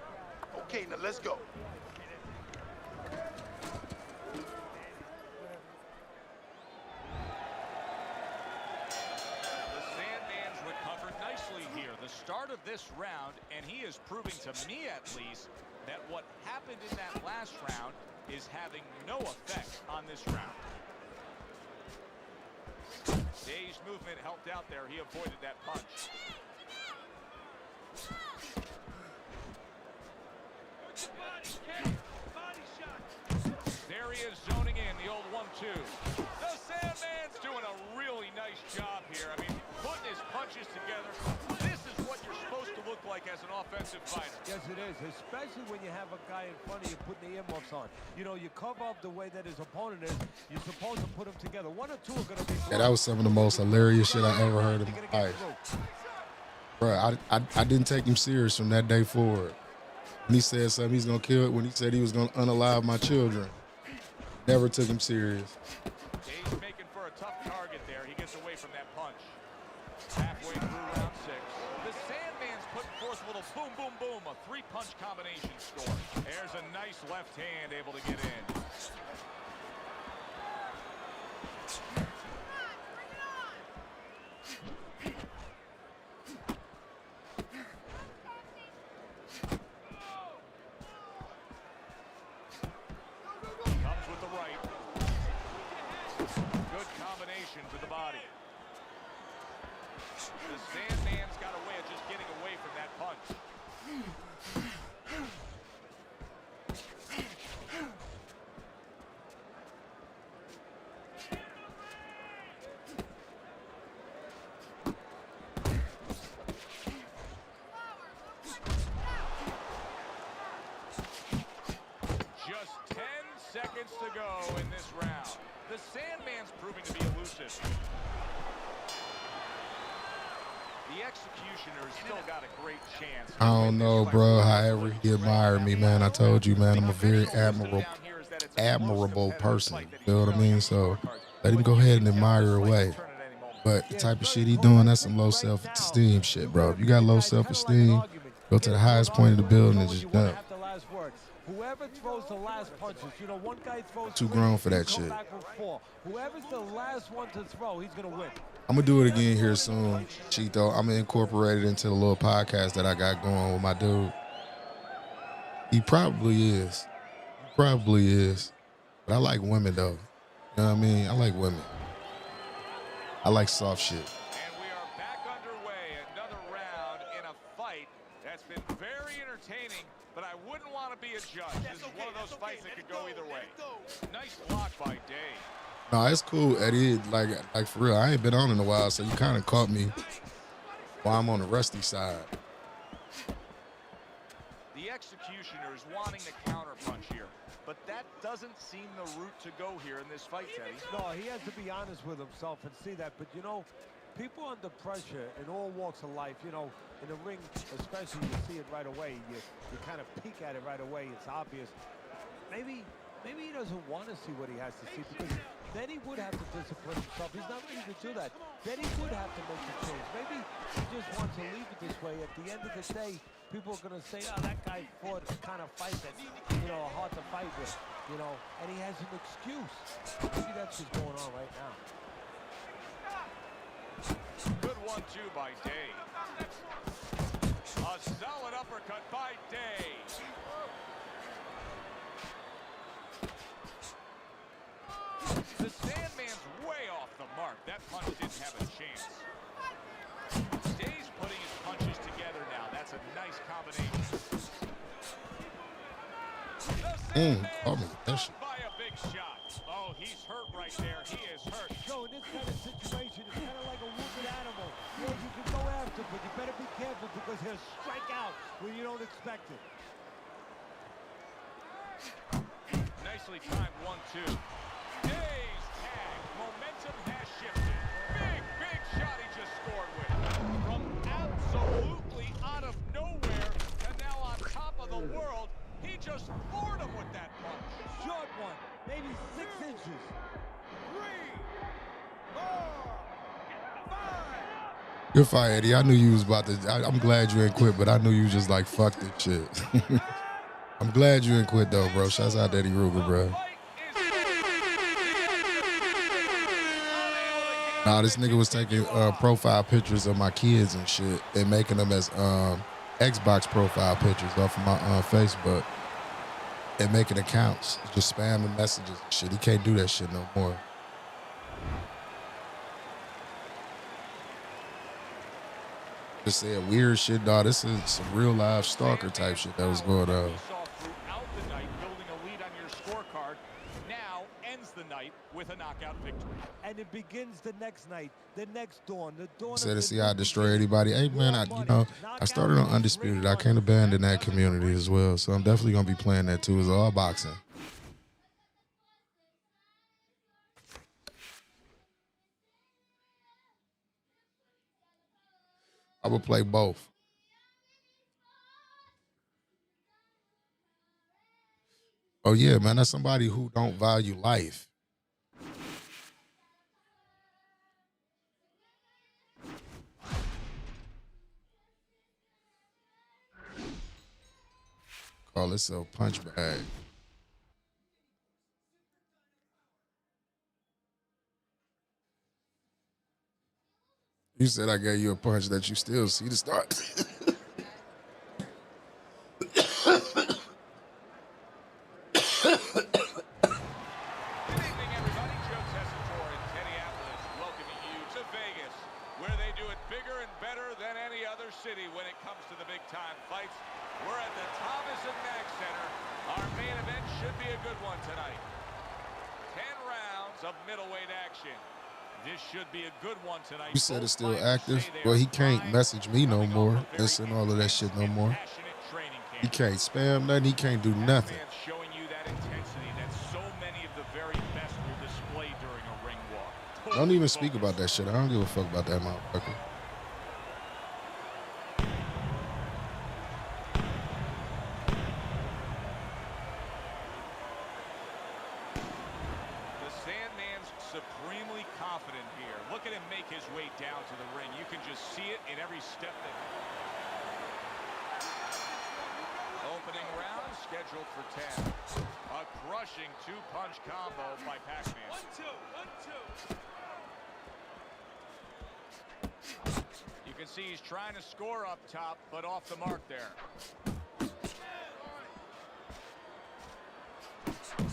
Okay, now let's go. The Sandman's recovered nicely here. The start of this round, and he is proving to me at least that what happened in that last round is having no effect on this round. Day's movement helped out there. He avoided that punch. There he is zoning in, the old 1-2. The Sandman's doing a really nice job here. I mean, putting his punches together. This is what you're supposed to look like as an offensive fighter. Yes, it is, especially when you have a guy in front of you putting the earmuffs on. You know, you cover up the way that his opponent is. You're supposed to put them together. 1 or 2 are going to be... Yeah, that was some of the most hilarious shit I ever heard in my life. Bro, I didn't take him serious from that day forward. When he said something he's going to kill it, when he said he was going to unalive my children, never took him serious. Day's making for a tough target there. He gets away from that punch. Halfway through round 6. The Sandman's putting forth a little boom, boom, boom. A 3-punch combination score. There's a nice left hand able to get in. Comes with the right. Good combination to the body. The Sandman's got a way of just getting away from that punch. Just 10 seconds to go in this round. The Sandman's proving to be elusive. The Executioner's still got a great chance. I don't know, bro. However he admired me, man. I told you, man, I'm a very admirable person. You know what I mean? So let him go ahead and admire away. But the type of shit he doing, that's some low self-esteem shit, bro. If you got low self-esteem, go to the highest point of the building and just jump. Whoever throws the last punches, you know, one guy throws Too grown for that shit. Whoever's the last one to throw, he's gonna win. I'm gonna do it again here soon, Chito. I'm gonna incorporate it into the little podcast that I got going with my dude. He probably is. He probably is. But I like women though. You know what I mean? I like women. I like soft shit. And we are back underway. Another round in a fight that's been very entertaining, but I wouldn't want to be a judge. This is one of those fights that could go either way. Nice block by Day. No, it's cool, Eddie. Like for real, I ain't been on in a while, so you kind of caught me while I'm on the rusty side. The Executioner is wanting to counter punch here, but that doesn't seem the route to go here in this fight, Teddy. No, he has to be honest with himself and see that. But, you know, people under pressure in all walks of life, you know, in the ring especially, you see it right away. You kind of peek at it right away. It's obvious. Maybe he doesn't want to see what he has to see, because then he would have to discipline himself. He's not ready to do that. Then he would have to make the change. Maybe he just wants to leave it this way. At the end of the day, people are going to say, oh, that guy fought a kind of fight that's, you know, hard to fight with, you know, and he has an excuse. Maybe that's what's going on right now. Good 1-2 by Day. A solid uppercut by Day. The Sandman's way off the mark. That punch didn't have a chance. Day's putting his punches together now. That's a nice combination. Call me that shit. By a big shot. Oh, he's hurt right there. He is hurt. So in this kind of situation, it's kind of like a wounded animal. Yeah, you can go after, but you better be careful because he'll strike out when you don't expect it. Nicely timed 1-2. Days tag. Momentum has shifted. Big shot he just scored with. From absolutely out of nowhere to now on top of the world, he just floored him with that punch. Short one, maybe 6 inches. 3, 4, 5. Good fight, Eddie. I knew you was about to. I'm glad you ain't quit, but I knew you just like fuck this shit. I'm glad you ain't quit though, bro. Shouts out to Eddie Ruger, bro. Nah, this nigga was taking profile pictures of my kids and shit and making them as Xbox profile pictures off of my Facebook and making accounts, just spamming messages and shit. He can't do that shit no more. Just said weird shit, dog. This is some real live stalker type shit that was going on. Throughout the night, building a lead on your scorecard, now ends the night with a knockout victory. And it begins the next night, the next dawn, the dawn. Said to see how I destroy anybody. Hey man, I started on Undisputed. I can't abandon that community as well, so I'm definitely gonna be playing that too. It's all boxing. I would play both. Oh yeah, man, that's somebody who don't value life. Call itself punch bag. You said I gave you a punch that you still see the start. City when it comes to the big-time fights. We're at the Thomas and Mack Center. Our main event should be a good one tonight. 10 rounds of middleweight action. This should be a good one tonight. You said it's still active. Well, he can't message me no more and send all of that shit no more. He can't spam nothing. He can't do nothing. Showing you that intensity that so many of the very best will display during a ring walk. Don't even speak about that shit. I don't give a fuck about that motherfucker. Supremely confident here. Look at him make his way down to the ring. You can just see it in every step that... Opening round scheduled for 10. A crushing two-punch combo by Pac-Man. 1-2, 1-2. You can see he's trying to score up top, but off the mark there.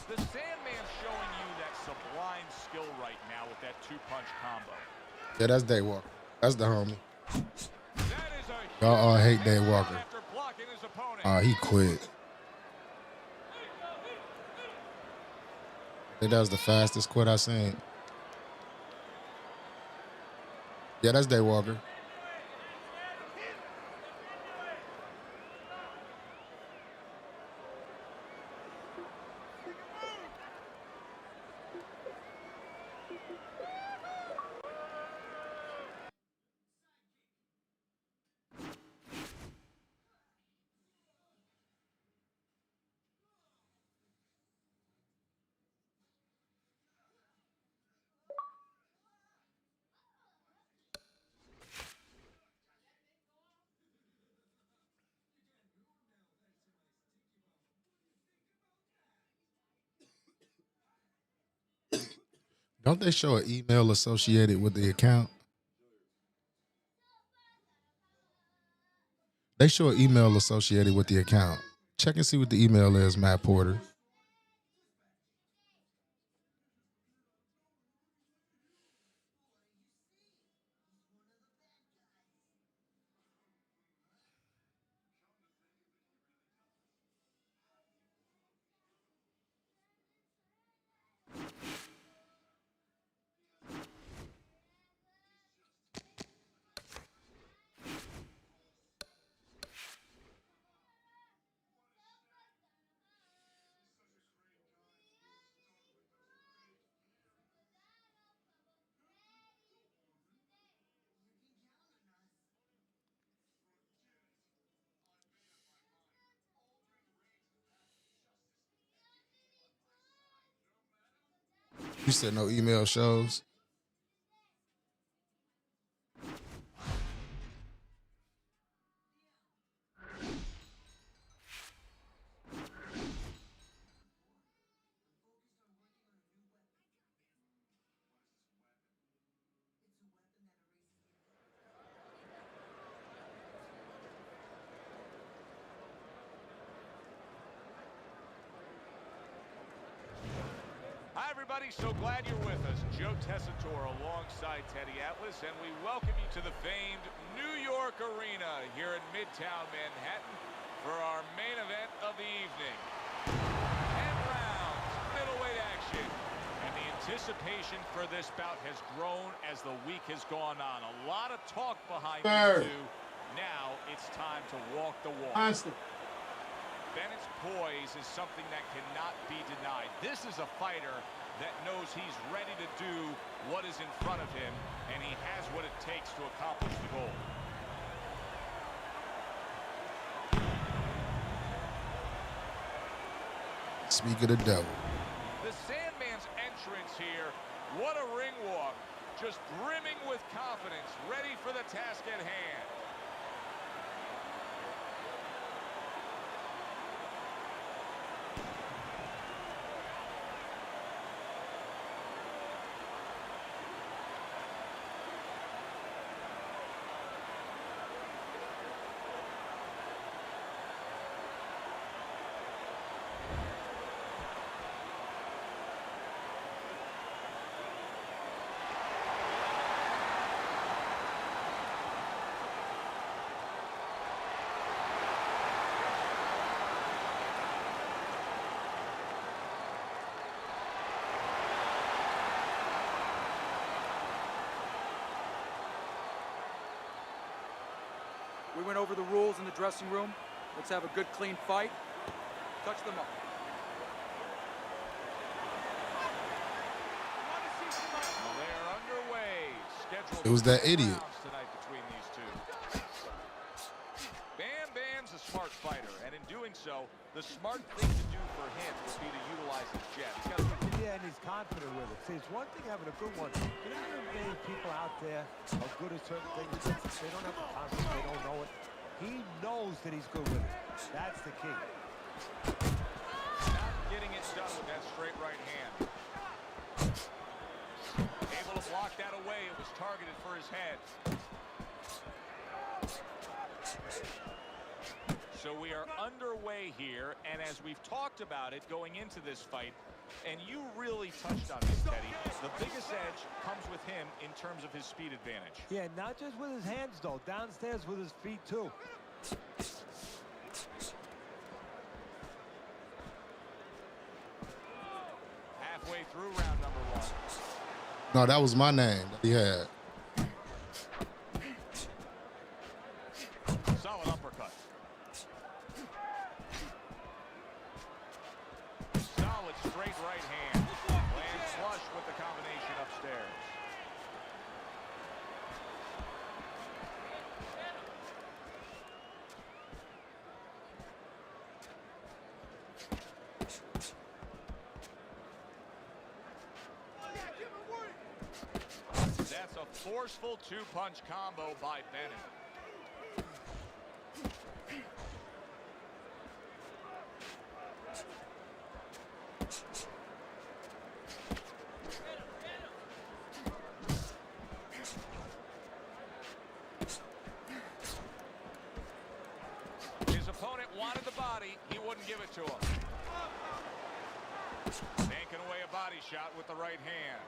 The Sandman's showing you that sublime skill right now with that two-punch combo. Yeah, that's Day Walker. That's the homie. Y'all all hate Day Walker. He quit. I think that was the fastest quit I seen. Yeah, that's Day Walker. Don't they show an email associated with the account? They show an email associated with the account. Check and see what the email is, Matt Porter. You said no email shows. Hi, everybody. So glad you're with us. Joe Tessitore alongside Teddy Atlas, and we welcome you to the famed New York Arena here in Midtown Manhattan for our main event of the evening. 10 rounds, middleweight action. And the anticipation for this bout has grown as the week has gone on. A lot of talk behind these two. Now it's time to walk the walk. Bennett's poise is something that cannot be denied. This is a fighter that knows he's ready to do what is in front of him, and he has what it takes to accomplish the goal. Speak of the devil. The Sandman's entrance here, what a ring walk. Just brimming with confidence, ready for the task at hand. We went over the rules in the dressing room. Let's have a good, clean fight. Touch them up. They're underway. Scheduled It was that idiot. tonight between these two. Bam Bam's a smart fighter, and in doing so, the smart thing to do for him would be to utilize his jab. He's got Yeah, and he's confident with it. See, it's one thing having a good one. But there are many people out there are good at certain things. They don't have the confidence. They don't know it. He knows that he's good with it. That's the key. not getting it done with that straight right hand. Able to block that away. It was targeted for his head. So we are underway here, and as we've talked about it going into this fight, and you really touched on this, Teddy, the biggest edge comes with him in terms of his speed advantage. Yeah, not just with his hands, though. Downstairs with his feet, too. Halfway through round number one. No, that was my name that he had. Solid uppercut. Solid straight right hand. Lands flush with the combination upstairs. That's a forceful two-punch combo by Bennett. His opponent wanted the body. He wouldn't give it to him. Taking away a body shot with the right hand.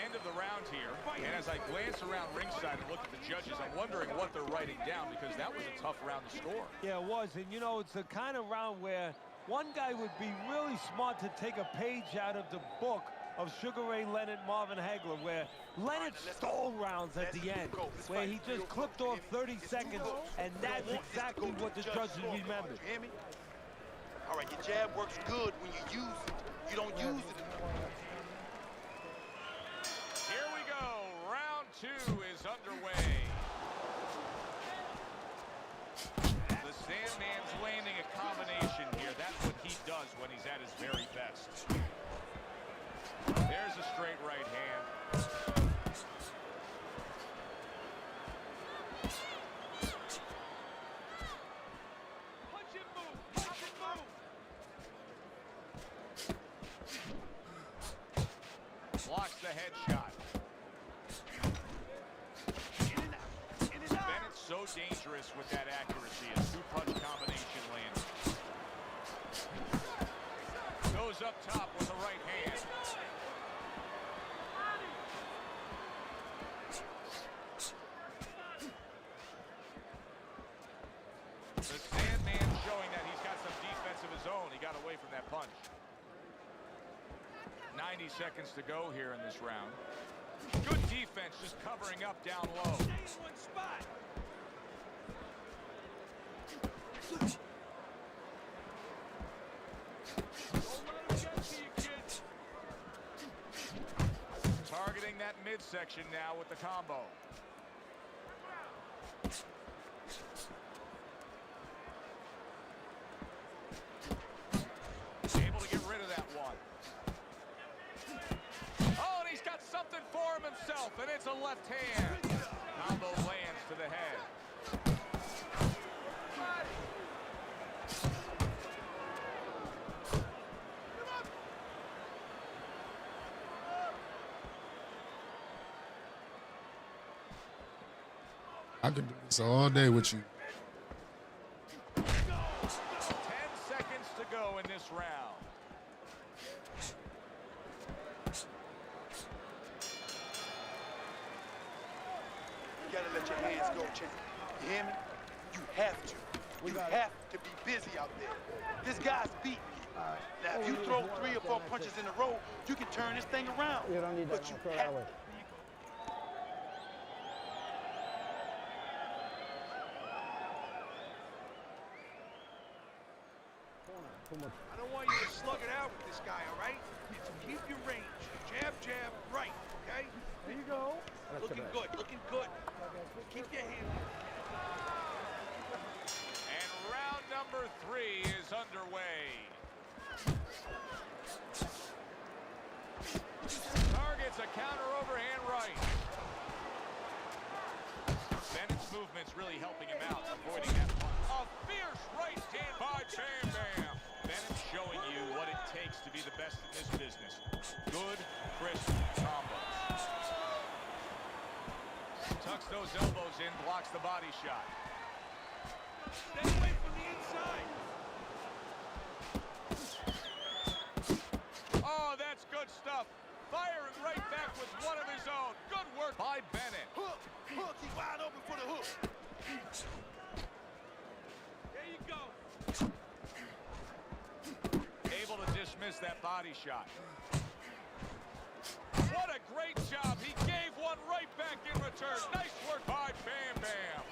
End of the round here, and as I glance around ringside and look at the judges, I'm wondering what they're writing down, because that was a tough round to score. Yeah, it was, and you know, it's the kind of round where one guy would be really smart to take a page out of the book of Sugar Ray Leonard, Marvin Hagler, where Leonard stole rounds at the end, where he just clipped off 30 seconds, and that's exactly what the judges remembered. You hear me? All right, your jab works good when you use it. You don't use it. Here we go. Round two is underway. The Sandman's landing a combination here. That's what he does when he's at his very best. blocks the headshot. Bennett's so dangerous with that accuracy. A two-punch combination lands. Goes up top with the right hand. The Sandman showing that he's got some defense of his own. He got away from that punch. 90 seconds to go here in this round. Good defense, just covering up down low. One spot. Targeting that midsection now with the combo. Able to get rid of that one. Oh, and he's got something for him himself, and it's a left hand. Combo lands to the head. I could do this all day with you. 10 seconds to go in this round. You gotta let your hands go, champ. You hear me? You have to. You have to be busy out there. This guy's beating you. Now, if you throw 3 or 4 punches in a row, you can turn this thing around. You don't need that. But you have to. I don't want you to slug it out with this guy, all right? So keep your range. Jab, jab, right, okay? There you go. Looking good, looking good. Keep your hand. And round number 3 is underway. Targets a counter overhand right. Bennett's movement's really helping him out, avoiding that punch. A fierce right hand by Bam Bam. Bennett showing you what it takes to be the best in this business. Good, crisp combos. Tucks those elbows in, blocks the body shot. Stay away from the inside. Oh, that's good stuff. Firing right back with one of his own. Good work by Bennett. Hook, hook, he's wide open for the hook. There you go. Able to dismiss that body shot. What a great job. He gave one right back in return. Nice work by Bam Bam.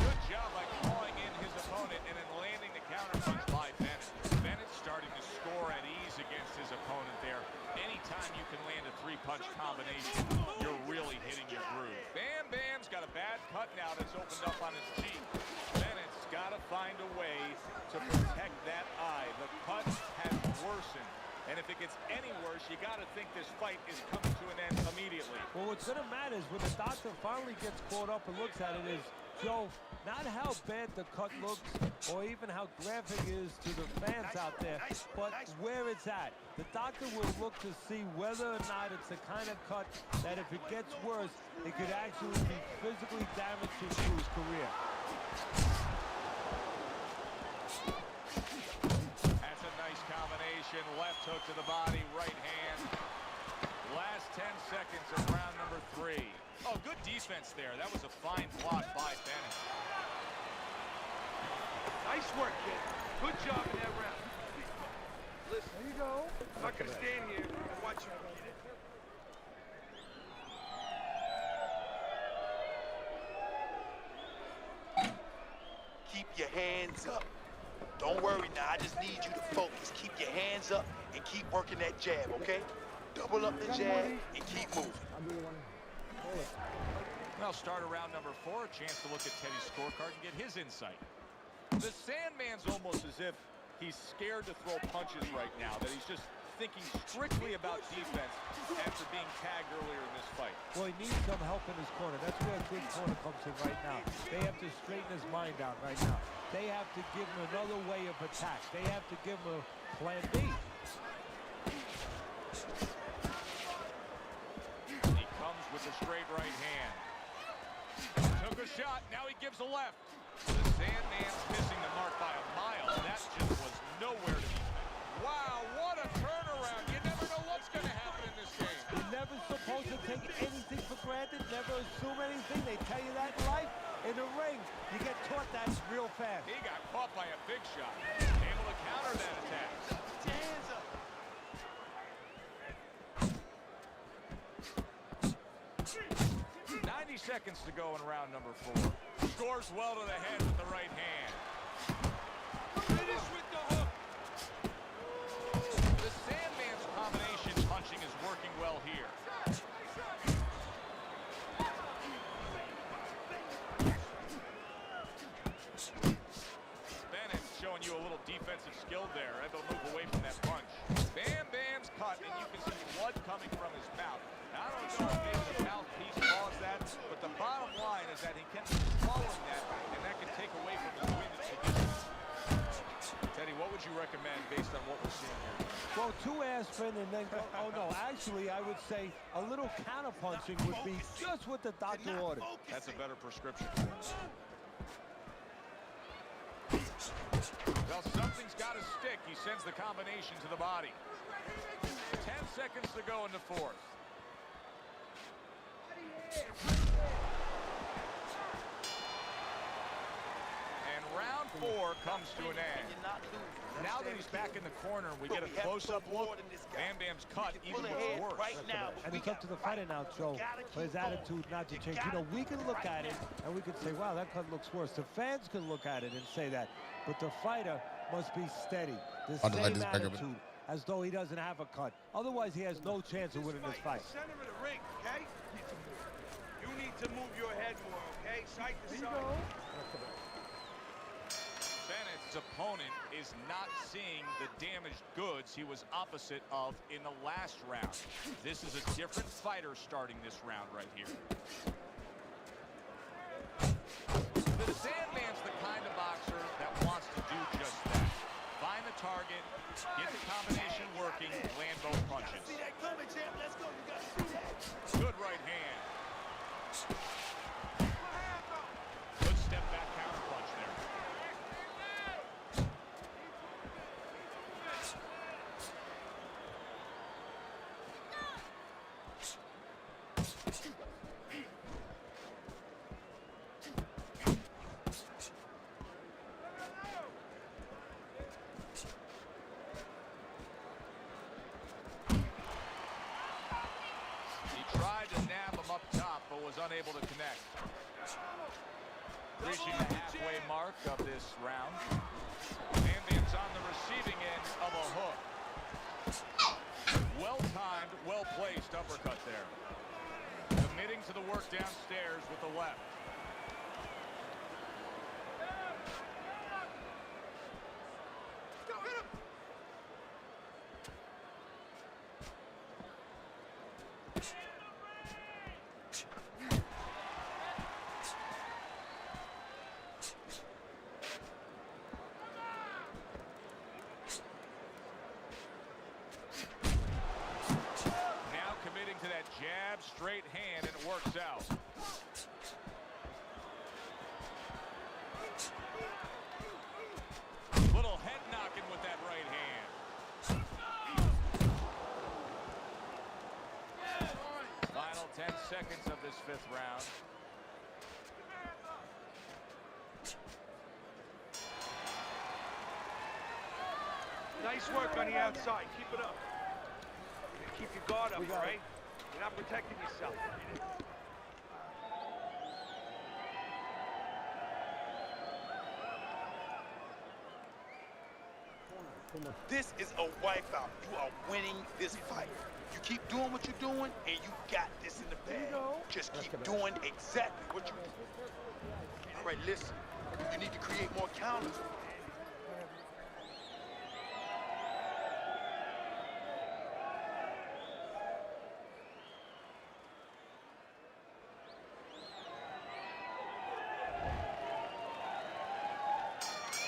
Good job by clawing in his opponent and then landing the counterpunch by Bennett. Bennett's starting to score at ease against his opponent there. Anytime you can land a 3-punch combination, you're really hitting your groove. Bam Bam's got a bad cut now that's opened up on his cheek. Bennett's got to find a way to protect that eye. The cut has worsened. And if it gets any worse, you got to think this fight is coming to an end immediately. Well, what's going to matter is when the doctor finally gets caught up and looks at it is, Joe, not how bad the cut looks or even how graphic it is to the fans out there, but where it's at. The doctor will look to see whether or not it's the kind of cut that if it gets worse, it could actually be physically damaging to his career. That's a nice combination. Left hook to the body, right hand. Last 10 seconds of round number 3. Oh, good defense there. That was a fine block by Bennett. Nice work, kid. Good job in that round. Listen, There you go. I'm not gonna stand here and watch you get it. Keep your hands up. Don't worry now, I just need you to focus. Keep your hands up and keep working that jab, okay? Double up the jab and keep moving. I'll be the one. Hold it. Well, start around number 4. A chance to look at Teddy's scorecard and get his insight. The Sandman's almost as if he's scared to throw punches right now, that he's just thinking strictly about defense after being tagged earlier in this fight. Well, he needs some help in his corner. That's where a good corner comes in right now. They have to straighten his mind out right now. They have to give him another way of attack. They have to give him a plan B. He comes with the straight right hand. Took a shot, now he gives a left. The Sandman's missing the mark by a mile. That just was nowhere to be found. Wow, what a turnaround. You never know what's going to happen in this game. You're never supposed to take anything for granted, never assume anything. They tell you that in life. In the ring, you get taught that real fast. He got caught by a big shot. Able to counter that attack. Put your hands up. 90 seconds to go in round number 4. Scores well to the head with the right hand. Finish with the hook. The Sandman's combination punching is working well here. Bennett's showing you a little defensive skill there. Able to move away from that punch. Bam Bam's cut, and you can see blood coming from his mouth. Now, I don't know if maybe the mouthpiece caused that, but the bottom line is that he kept swallowing that, and that can take away from his win. Teddy, what would you recommend based on what we're seeing here? Well, 2 aspirin and then go, oh no, actually I would say a little counter punching would be just what the doctor ordered. That's a better prescription. Well, something's got to stick. He sends the combination to the body. 10 seconds to go in the 4th. And round 4 comes to an end. Now that he's back in the corner, we get a close-up look. Bam Bam's cut even looks worse. And it's up to the fighter now, Joe, for his attitude not to change. You know, we can look at it and we can say, wow, that cut looks worse. The fans can look at it and say that. But the fighter must be steady. The same attitude, as though he doesn't have a cut. Otherwise, he has no chance of winning this fight. Center of the ring, okay? You need to move your head more, okay? Side to side. Bennett's opponent is not seeing the damaged goods he was opposite of in the last round. This is a different fighter starting this round right here. The Sandman's the kind of boxer that wants to do just that. Find the target, get the combination working, land both punches. See that coming, champ? Let's go. You gotta see that. Good right hand. Good step back counter punch there. Unable to connect. Reaching the halfway mark of this round. Bam Bam's on the receiving end of a hook. Well-timed, well-placed uppercut there. Committing to the work downstairs with the left. Jab, straight hand, and it works out. Little head knocking with that right hand. Final 10 seconds of this 5th round. Nice work on the outside. Keep it up. Keep your guard up, all right? You're not protecting yourself. This is a wipeout. You are winning this fight. You keep doing what you're doing, and you got this in the bag. Just keep doing exactly what you do. All right, listen. You need to create more counters.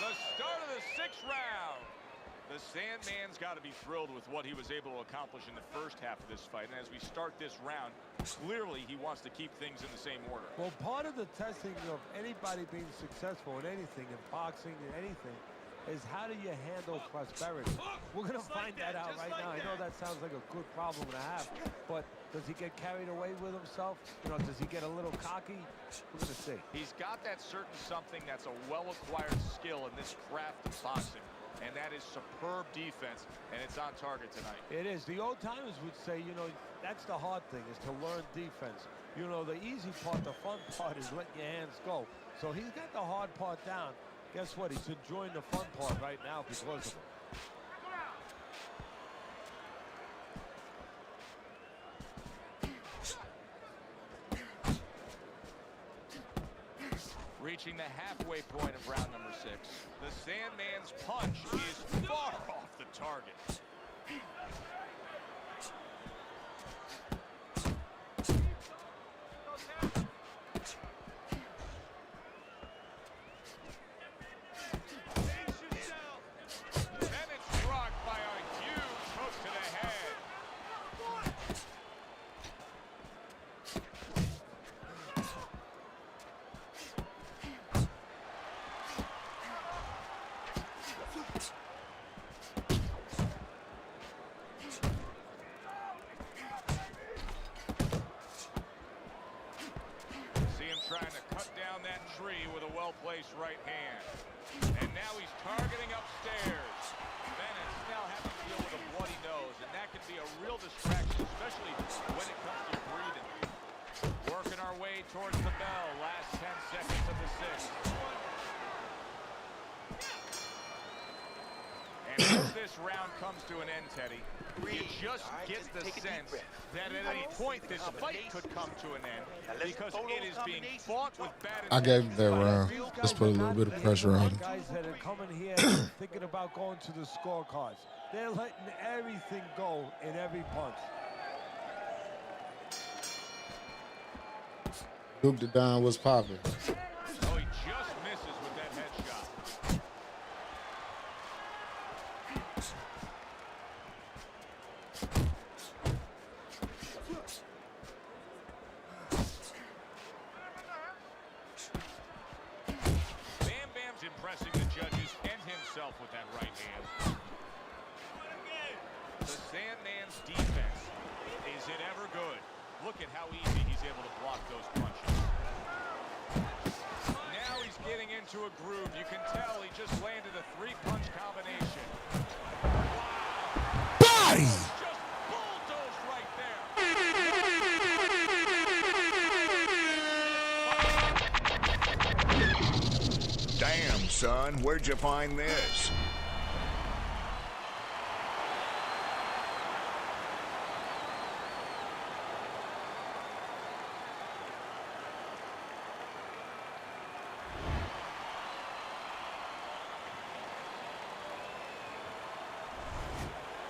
The start of the 6th round. The Sandman's got to be thrilled with what he was able to accomplish in the first half of this fight. And as we start this round, clearly he wants to keep things in the same order. Well, part of the testing of anybody being successful in anything, in boxing, in anything, is how do you handle prosperity? We're going to find that out right now. I know that sounds like a good problem to have, but does he get carried away with himself? You know, does he get a little cocky? We're going to see. He's got that certain something that's a well-acquired skill in this craft of boxing. And that is superb defense, and it's on target tonight. It is. The old timers would say, you know, that's the hard thing, is to learn defense. You know, the easy part, the fun part is letting your hands go. So he's got the hard part down. Guess what? He's enjoying the fun part right now because of it. Reaching the halfway point of round number 6. The Sandman's punch is far off the target. Then it's rocked by a huge hook to the head. Trying to cut down that tree with a well-placed right hand. And now he's targeting upstairs. Bennett's now having to deal with a bloody nose, and that can be a real distraction, especially when it comes to breathing. Working our way towards the bell. Last 10 seconds of the 6th. And as this round comes to an end, Teddy, you just get the sense that at any point this fight could come to an end because it is being fought with bad I gave him that round. Just put a little bit of pressure on him. Guys that are coming here thinking about going to the scorecards. They're letting everything go in every punch. Duke the Don was popping. Oh, he just misses with that headshot. Bam Bam's impressing the judges and himself with that right hand. The Sandman's defense, is it ever good? Look at how easy he's able to block those punches. Now he's getting into a groove. You can tell he just landed a 3-punch combination. Wow! Body! Just bulldozed right there. Damn, son, where'd you find this?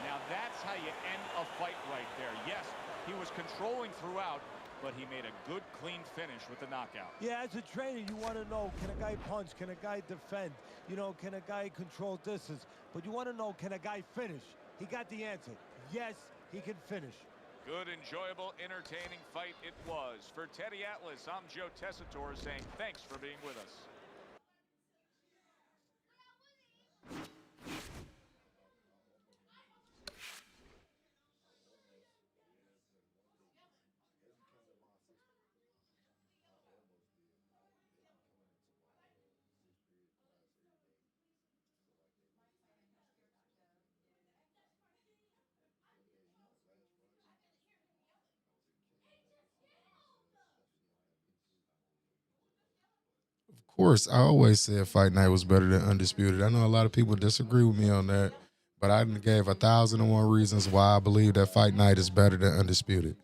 Now that's how you end a fight right there. Yes, he was controlling throughout, but he made a good, clean finish with the knockout. Yeah, as a trainer, you want to know, can a guy punch? Can a guy defend? You know, can a guy control distance? But you want to know, can a guy finish? He got the answer. Yes, he can finish. Good, enjoyable, entertaining fight it was. For Teddy Atlas, I'm Joe Tessitore saying thanks for being with us. Of course, I always said Fight Night was better than Undisputed. I know a lot of people disagree with me on that, but I gave 1,001 reasons why I believe that Fight Night is better than Undisputed.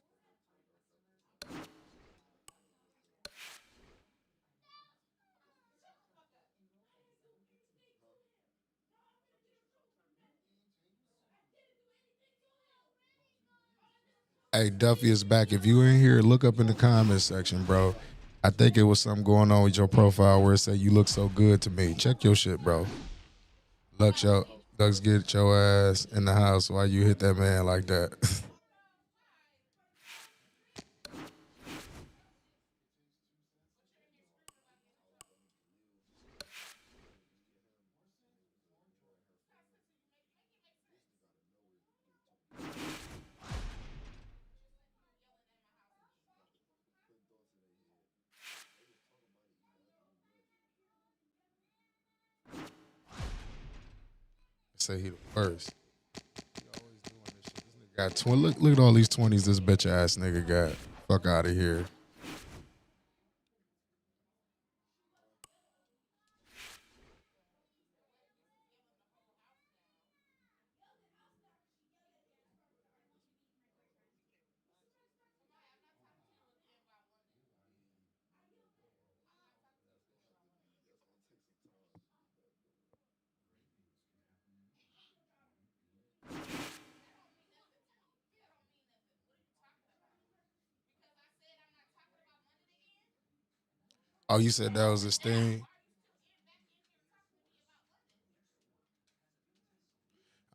Hey, Duffy is back. If you ain't here, look up in the comments section, bro. I think it was something going on with your profile where it said you look so good to me. Check your shit, bro. Look, Ducks, get your ass in the house while you hit that man like that. Say he the first. Got look at all these 20s this bitch ass nigga got. Fuck out of here. Oh, you said that was his thing?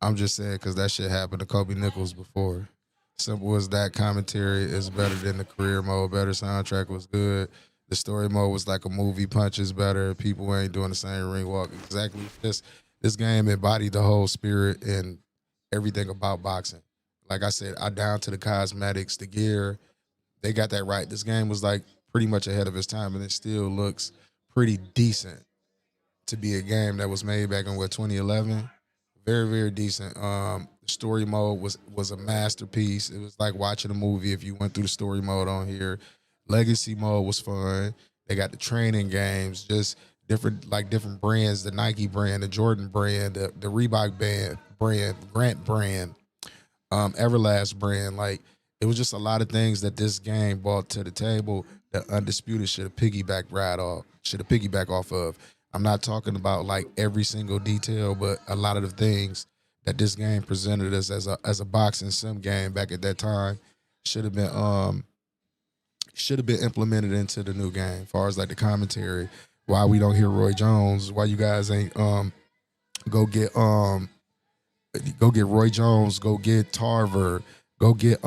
I'm just saying because that shit happened to Kobe Nichols before. Simple as that. Commentary is better than the career mode. Better soundtrack was good. The story mode was like a movie. Punches better. People ain't doing the same ring walk. Exactly. This game embodied the whole spirit and everything about boxing. Like I said, I down to the cosmetics, the gear. They got that right. This game was like pretty much ahead of its time, and it still looks pretty decent to be a game that was made back in 2011. Very, very decent. Story mode was a masterpiece. It was like watching a movie if you went through the story mode on here. Legacy mode was fun. They got the training games, just different brands, the Nike brand, the Jordan brand, the Reebok brand, Grant brand, Everlast brand. Like, it was just a lot of things that this game brought to the table that Undisputed should have piggybacked off of. I'm not talking about like every single detail, but a lot of the things that this game presented us as a boxing sim game back at that time should have been implemented into the new game. As far as like the commentary, why we don't hear Roy Jones, why you guys ain't go get Roy Jones, go get Tarver, go get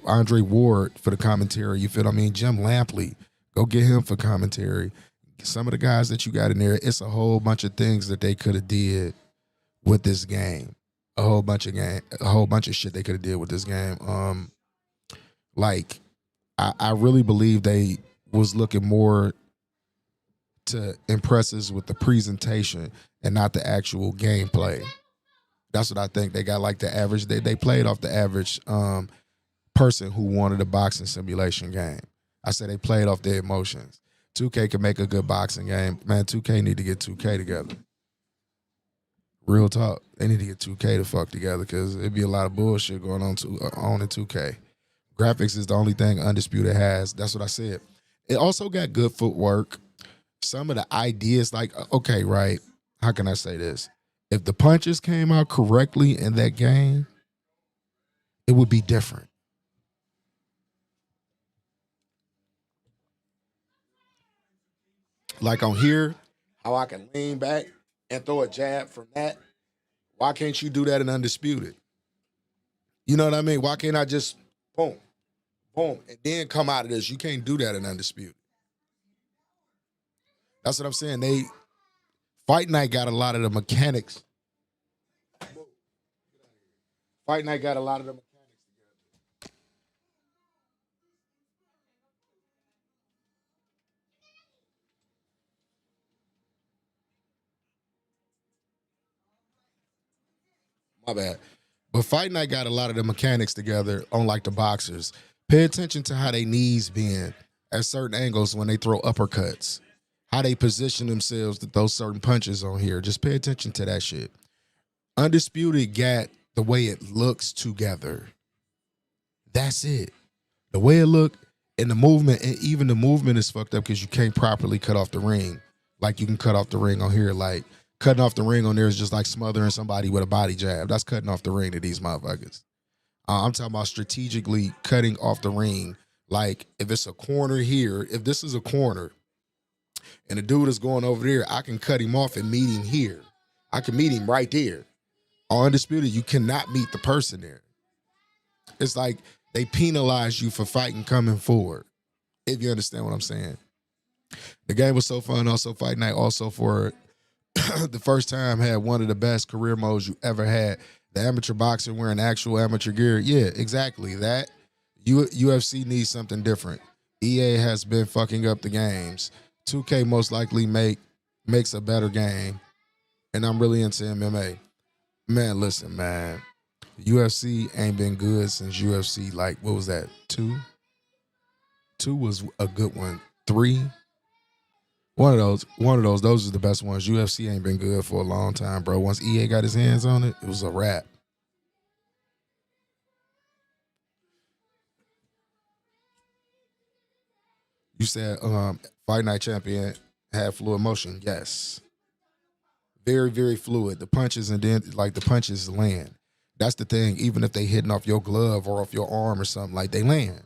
Andre Ward for the commentary. You feel what I mean? Jim Lampley, go get him for commentary. Some of the guys that you got in there, it's a whole bunch of things that they could have did with this game. A whole bunch of shit they could have did with this game. Like I really believe they was looking more to impress us with the presentation and not the actual gameplay. That's what I think. They got like the average. They played off the average person who wanted a boxing simulation game. I said they played off their emotions. 2K can make a good boxing game. Man, 2K need to get 2K together. Real talk. They need to get 2K to fuck together because it'd be a lot of bullshit going on in 2K. Graphics is the only thing Undisputed has. That's what I said. It also got good footwork. Some of the ideas, like, okay, right, how can I say this? If the punches came out correctly in that game, it would be different. Like on here, how I can lean back and throw a jab from that. Why can't you do that in Undisputed? You know what I mean? Why can't I just boom, boom, and then come out of this? You can't do that in Undisputed. That's what I'm saying. Fight Night got a lot of the mechanics. Fight Night got a lot of the mechanics. My bad. But Fight Night got a lot of the mechanics together on like the boxers. Pay attention to how they knees bend at certain angles when they throw uppercuts. How they position themselves to throw certain punches on here. Just pay attention to that shit. Undisputed got the way it looks together. That's it. The way it looked and the movement, and even the movement is fucked up because you can't properly cut off the ring. Like you can cut off the ring on here. Like cutting off the ring on there is just like smothering somebody with a body jab. That's cutting off the ring to these motherfuckers. I'm talking about strategically cutting off the ring. Like if it's a corner here, if this is a corner and the dude is going over there, I can cut him off and meet him here. I can meet him right there. On Undisputed, you cannot meet the person there. It's like they penalize you for fighting coming forward, if you understand what I'm saying. The game was so fun. Also, Fight Night also for the first time had one of the best career modes you ever had. The amateur boxer wearing actual amateur gear. Yeah, exactly. That UFC needs something different. EA has been fucking up the games. 2K most likely makes a better game. And I'm really into MMA. Man, listen, man. UFC ain't been good since UFC, like, what was that? 2? 2 was a good one. 3? One of those are the best ones. UFC ain't been good for a long time, bro. Once EA got his hands on it, it was a wrap. You said Fight Night Champion had fluid motion. Yes. Very, very fluid. The punches and then like the punches land. That's the thing. Even if they hitting off your glove or off your arm or something, like they land.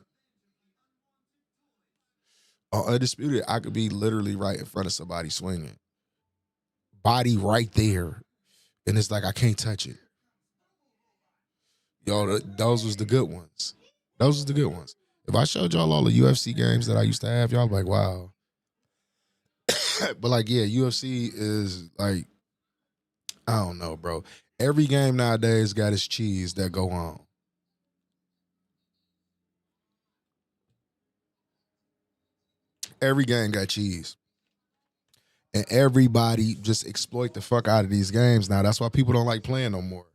On Undisputed, I could be literally right in front of somebody swinging. Body right there. And it's like I can't touch it. Yo, those was the good ones. Those was the good ones. If I showed y'all all the UFC games that I used to have, y'all be like, wow. But like, yeah, UFC is like, I don't know, bro. Every game nowadays got its cheese that go on. Every game got cheese. And everybody just exploit the fuck out of these games now. That's why people don't like playing no more.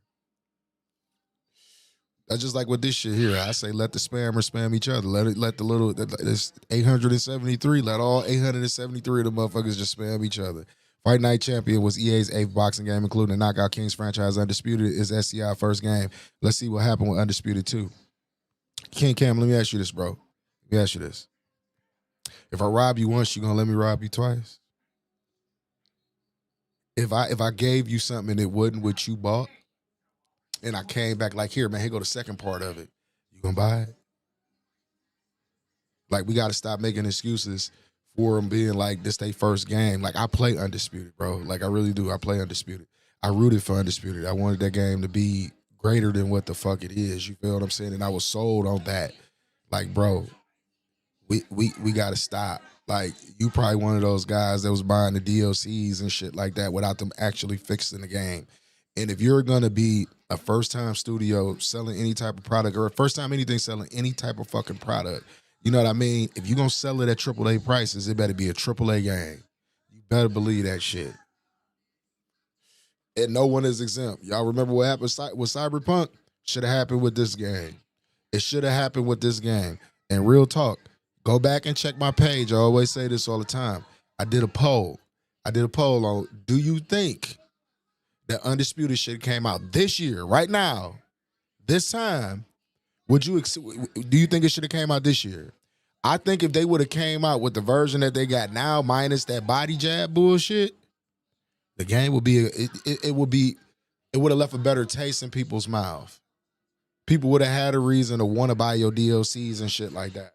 That's just like with this shit here. I say let the spammers spam each other. Let the little, this 873, let all 873 of the motherfuckers just spam each other. Fight Night Champion was EA's 8th boxing game, including the Knockout Kings franchise. Undisputed is SCI first game. Let's see what happened with Undisputed 2. King Cam, let me ask you this, bro. Let me ask you this. If I rob you once, you gonna let me rob you twice? If I gave you something and it wasn't what you bought, and I came back like, here, man, here go the second part of it. You gonna buy it? Like, we got to stop making excuses for them being like, this they first game. Like, I play Undisputed, bro. Like, I really do. I play Undisputed. I rooted for Undisputed. I wanted that game to be greater than what the fuck it is. You feel what I'm saying? And I was sold on that. Like, bro, we got to stop. Like, you probably one of those guys that was buying the DLCs and shit like that without them actually fixing the game. And if you're going to be a first-time studio selling any type of product, or a first-time anything selling any type of fucking product, you know what I mean? If you're going to sell it at AAA prices, it better be a AAA game. You better believe that shit. And no one is exempt. Y'all remember what happened with Cyberpunk? Should have happened with this game. It should have happened with this game. And real talk, go back and check my page. I always say this all the time. I did a poll. On, do you think that Undisputed shit came out this year, right now, this time, do you think it should have came out this year? I think if they would have came out with the version that they got now, minus that body jab bullshit, the game would be, it would have left a better taste in people's mouth. People would have had a reason to want to buy your DLCs and shit like that.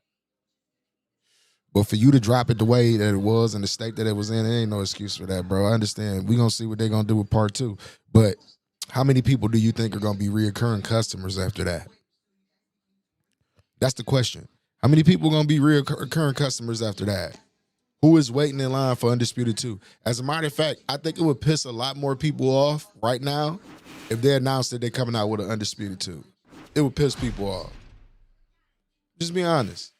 But for you to drop it the way that it was and the state that it was in, there ain't no excuse for that, bro. I understand. We're going to see what they're going to do with part 2. But how many people do you think are going to be reoccurring customers after that? That's the question. How many people are going to be reoccurring customers after that? Who is waiting in line for Undisputed 2? As a matter of fact, I think it would piss a lot more people off right now if they announced that they're coming out with an Undisputed 2. It would piss people off. Just be honest.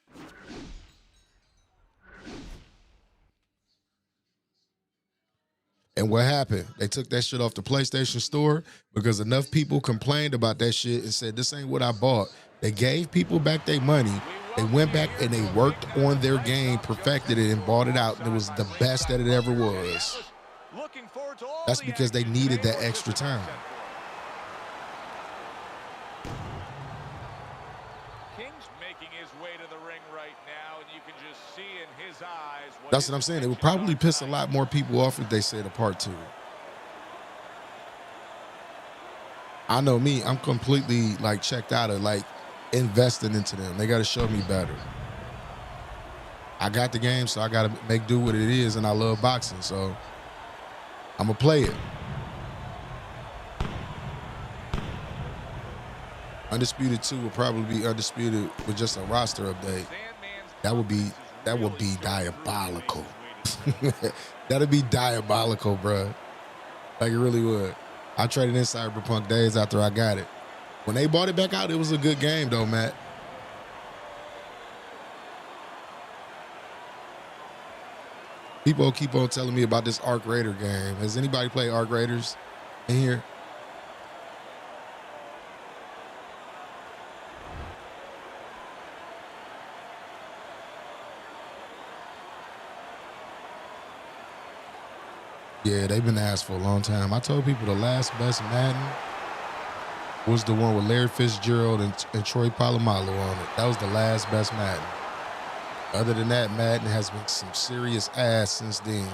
And what happened? They took that shit off the PlayStation Store because enough people complained about that shit and said, this ain't what I bought. They gave people back their money. They went back and they worked on their game, perfected it, and bought it out. And it was the best that it ever was. That's because they needed that extra time. King's making his way to the ring right now, and you can just see in his eyes. That's what I'm saying. It would probably piss a lot more people off if they said a part 2. I know me, I'm completely like checked out of like investing into them. They got to show me better. I got the game, so I got to make do what it is, and I love boxing, so I'm going to play it. Undisputed 2 would probably be Undisputed with just a roster update. That would be diabolical. That'd be diabolical, bro. Like it really would. I traded in Cyberpunk days after I got it. When they bought it back out, it was a good game though, Matt. People keep on telling me about this Arc Raider game. Has anybody played Arc Raiders in here? Yeah, they've been asked for a long time. I told people the last best Madden was the one with Larry Fitzgerald and Troy Polamalu on it. That was the last best Madden. Other than that, Madden has been some serious ass since then.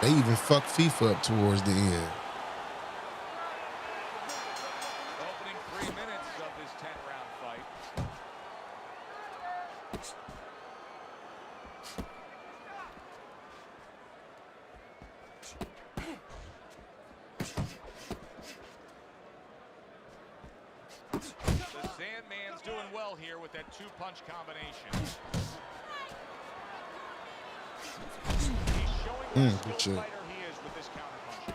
They even fucked FIFA up towards the end. Opening 3 minutes of this 10-round fight. The Sandman's doing well here with that two-punch combination. He's showing what a Good skilled shit. fighter he is with this counterpunch.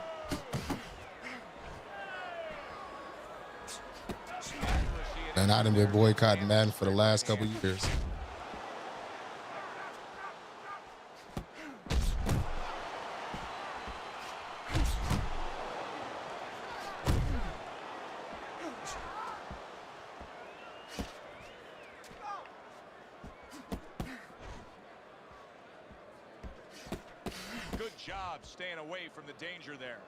And I done been boycotting Madden for the last couple years. Good job staying away from the danger there.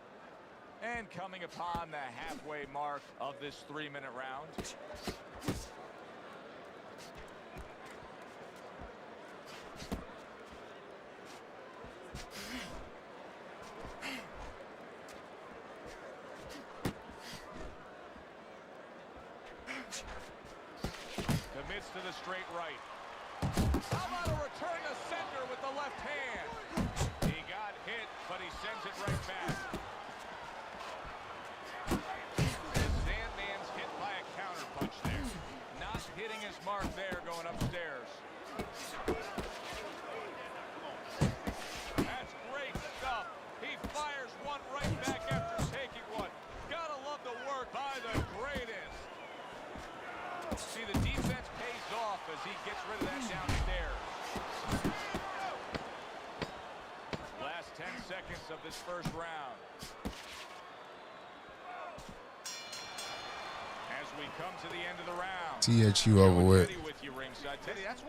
And coming upon the halfway mark of this 3-minute round. Commits to the straight right. How about a return to sender with the left hand? He got hit, but he sends it right back. The Sandman's hit by a counterpunch there. Not hitting his mark there going upstairs. That's great stuff. He fires one right back after taking one. Gotta love the work by the greatest. See, the defense pays off as he gets rid of that downstairs. Last 10 seconds of this first round. As we come to the end of the round. THU over with.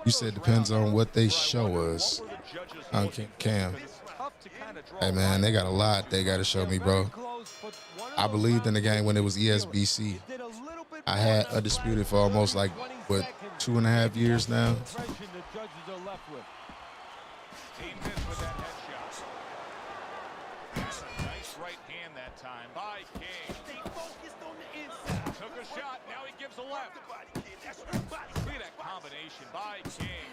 You said depends on what they show us. Cam. Hey man, they got a lot they got to show me, bro. I believed in the game when it was ESBC. I had Undisputed for almost like, what, 2.5 years now? He missed with that headshot. That's a nice right hand that time by King. Stay focused on the inside. Took a shot, now he gives a left. Look at that combination by King.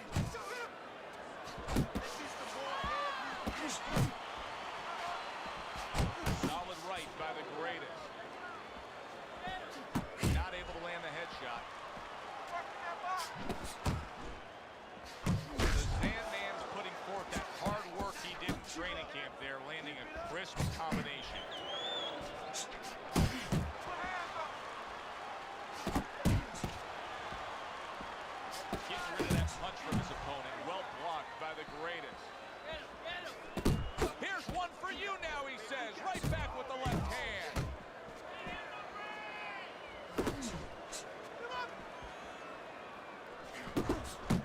Solid right by the greatest. Not able to land the headshot. The Sandman's putting forth that hard work he did in training camp there, landing a crisp combination. Getting rid of that punch from his opponent. Well blocked by the greatest. Here's one for you now, he says. Right back with the left hand.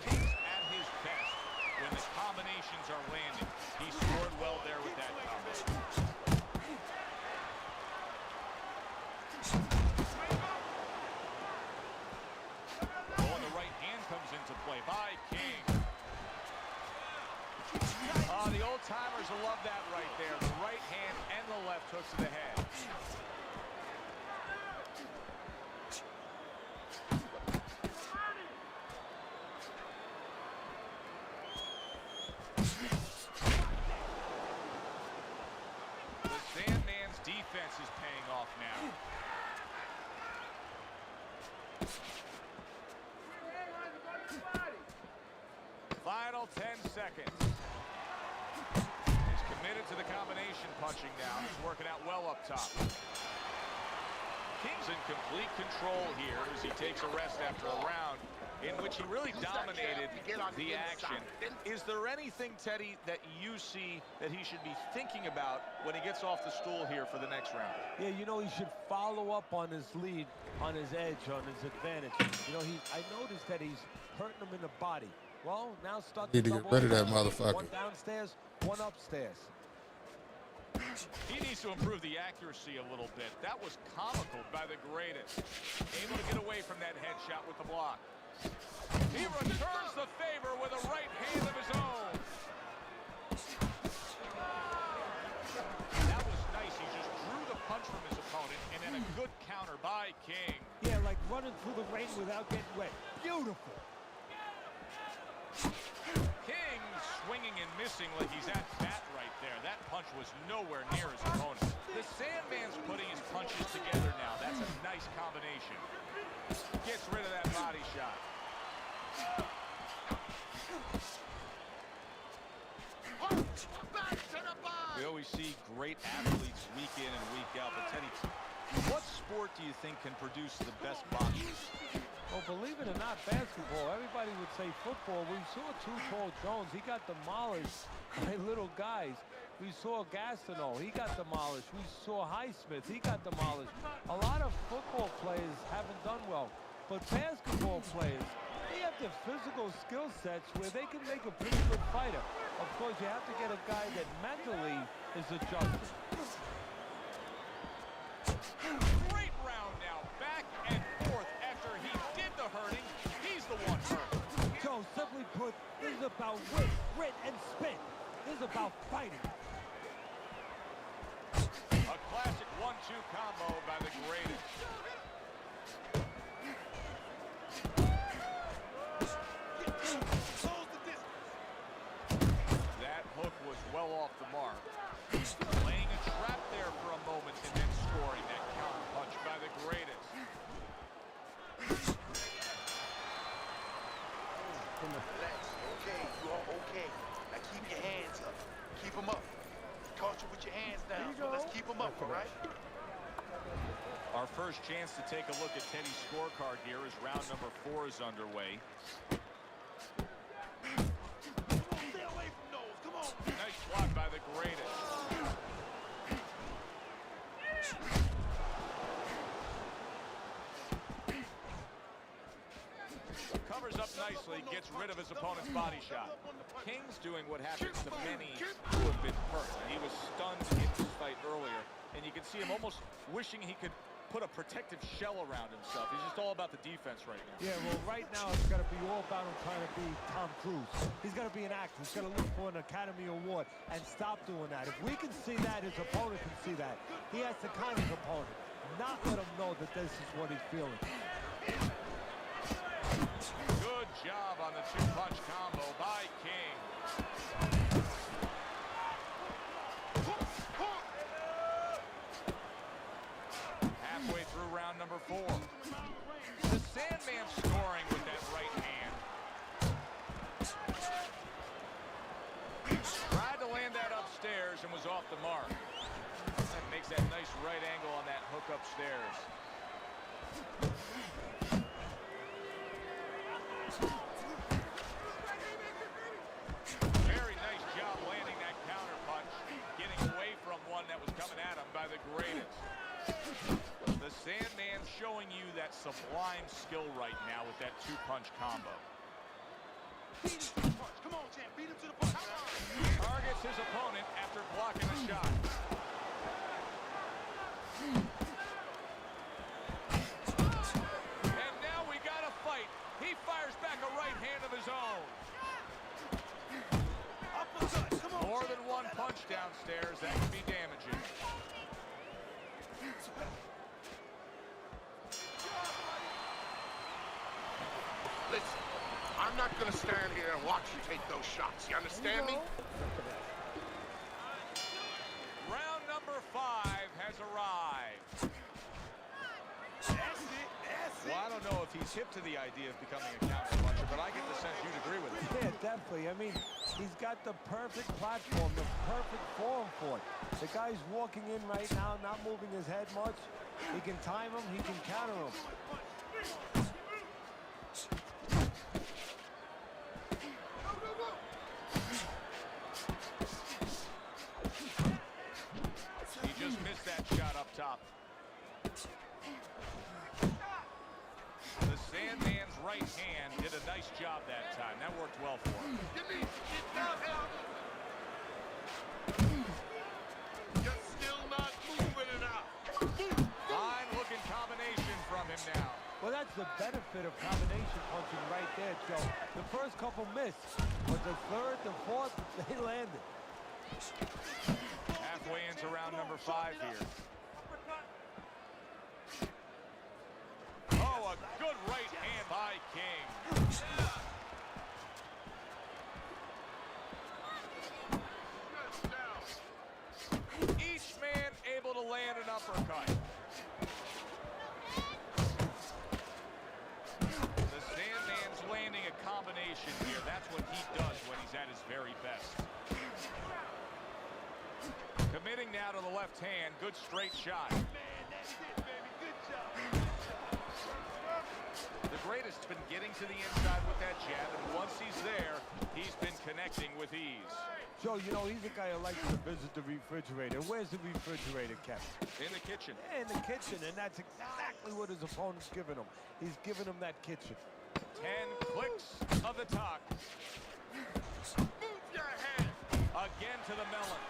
He's at his best when the combinations are landing. He scored well there with that combo. Oh, and the right hand comes into play by King. The old-timers will love that right there. The right hand and the left hooks to the head. The Sandman's defense is paying off now. seconds. He's committed to the combination punching now. He's working out well up top. King's in complete control here as he takes a rest after a round in which he really dominated the action. Is there anything, Teddy, that you see that he should be thinking about when he gets off the stool here for the next round? Yeah, you know, he should follow up on his lead, on his edge, on his advantage. You know, I noticed that he's hurting him in the body. Well, now start Need to get rid of that motherfucker. One downstairs, one upstairs. He needs to improve the accuracy a little bit. That was comical by the greatest. Able to get away from that headshot with the block. He returns the favor with a right hand of his own. That was nice. He just drew the punch from his opponent and then a good counter by King. Yeah, like running through the rain without getting wet. Beautiful. King swinging and missing like he's at bat right there. That punch was nowhere near his opponent. The Sandman's putting his punches together now. That's a nice combination. Gets rid of that body shot. We always see great athletes week in and week out. But Teddy, what sport do you think can produce the best boxers? Well, believe it or not, basketball, everybody would say football. We saw Too Tall Jones. He got demolished by little guys. We saw Gastineau. He got demolished. We saw Highsmith. He got demolished. A lot of football players haven't done well. But basketball players, they have the physical skill sets where they can make a pretty good fighter. Of course, you have to get a guy that mentally is adjusted. Great round now. Back and forth after he did the hurting. He's the one hurt. Joe, simply put, this is about wit, grit, and spit. This is about fighting. A classic 1-2 combo by the greatest. That hook was well off the mark. Laying a trap there for a moment and then scoring that counter punch by the greatest. Relax. Okay, you are okay. Now keep your hands up. Keep them up. Caught you with your hands down, so let's keep them up, all right? Our first chance to take a look at Teddy's scorecard here as round number 4 is underway. Stay away from those. Come on. Nice block by the greatest. Covers up nicely, gets rid of his opponent's body shot. King's doing what happens to many who have been hurt. He was stunned in this fight earlier, and you can see him almost wishing he could put a protective shell around himself. He's just all about the defense right now. Yeah, well, right now it's got to be all about him trying to be Tom Cruise. He's got to be an actor. He's got to look for an Academy Award and stop doing that. If we can see that, his opponent can see that. He has to kind his opponent, not let him know that this is what he's feeling. Good job on the 2-punch combo by King. Halfway through round number 4. The Sandman scoring with that right hand. Tried to land that upstairs and was off the mark. That makes that nice right angle on that hook upstairs. Very nice job landing that counter punch, getting away from one that was coming at him by the greatest. The Sandman showing you that sublime skill right now with that 2-punch combo. Come on, champ. Beat him to the punch. Targets his opponent after blocking a shot. And now we got a fight. He fires back a right hand of his own. More than one punch downstairs. That can be damaging. Listen, I'm not going to stand here and watch you take those shots. You understand me? Round number 5 has arrived. Well, I don't know if he's hip to the idea of becoming a counter puncher, but I get the sense you'd agree with it. Yeah, definitely. I mean, He's got the perfect platform, the perfect form for it. The guy's walking in right now, not moving his head much. He can time him, he can counter him. He just missed that shot up top. The Sandman's right hand did a nice job that time. That worked well for him. You're still not moving enough. Fine looking combination from him now. Well, that's the benefit of combination punching right there, Joe. The first couple missed, but the third, the fourth, they landed. Halfway into round number 5 here. Oh, a good right hand by King. Each man able to land an uppercut. The Sandman's landing a combination here. That's what he does when he's at his very best. Committing now to the left hand. Good straight shot. That's it, baby. Good job. The greatest's been getting to the inside with that jab, and once he's there, he's been connecting with ease. Joe, you know, he's a guy who likes to visit the refrigerator. Where's the refrigerator kept? In the kitchen. In the kitchen, and that's exactly what his opponent's giving him. He's giving him that kitchen. 10 clicks of the talk. Move your head. Again to the melon.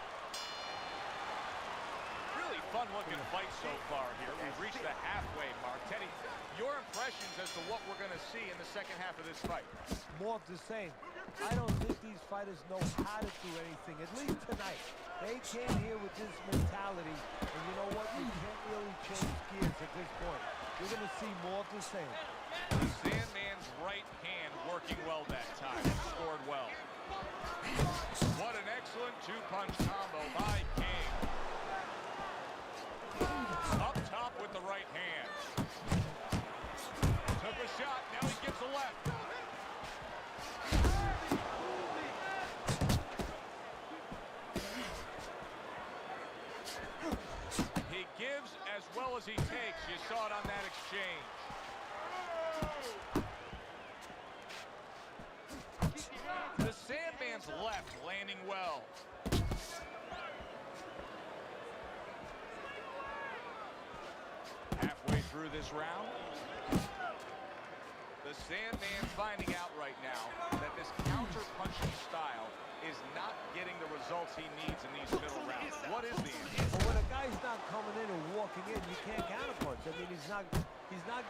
Really fun-looking fight so far here. We've reached the halfway mark. Teddy, your impressions as to what we're going to see in the second half of this fight? More of the same. I don't think these fighters know how to do anything, at least tonight. They came here with this mentality, and you know what? You can't really change gears at this point. You're going to see more of the same. The Sandman's right hand working well that time. Scored well. What an excellent two-punch combo by King. Up top with the right hand. Took a shot, now he gives a left. He gives as well as he takes. You saw it on that exchange. The Sandman's left landing well. Halfway through this round, the Sandman's finding out right now that this counter-punching style is not getting the results he needs in these middle rounds. What is the answer? Well, when a guy's not coming in and walking in, you can't counterpunch. I mean, he's not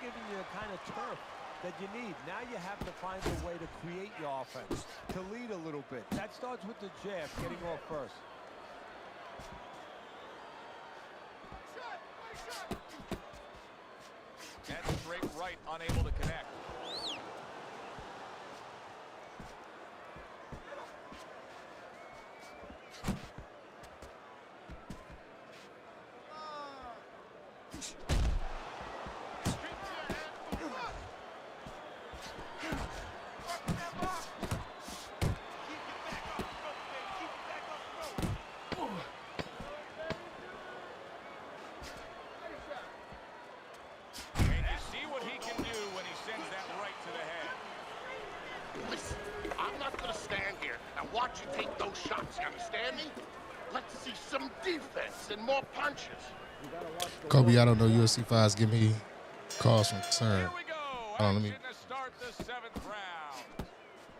giving you the kind of turf that you need. Now you have to find a way to create your offense, to lead a little bit. That starts with the jab, getting off first. And straight right, unable to connect. Listen, I'm not going to stand here and watch you take those shots, you understand me? Let's see some defense and more punches. Kobe, I don't know. UFC fights give me cause from concern. Let me. To start the 7th round.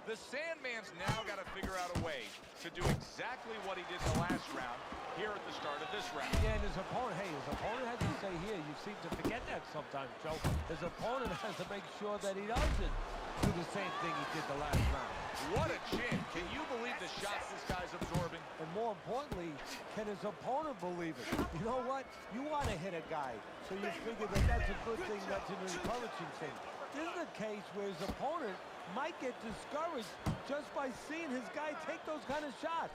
The Sandman's now got to figure out a way to do exactly what he did in the last round here at the start of this round. Yeah, and his opponent has to say here. You seem to forget that sometimes, Joe. His opponent has to make sure that he doesn't do the same thing he did the last round. What a chin. Can you believe the shots this guy's absorbing? And more importantly, can his opponent believe it? You know what? You want to hit a guy, so you figure that that's a good thing, that's an encouraging thing. This is a case where his opponent might get discouraged just by seeing his guy take those kind of shots.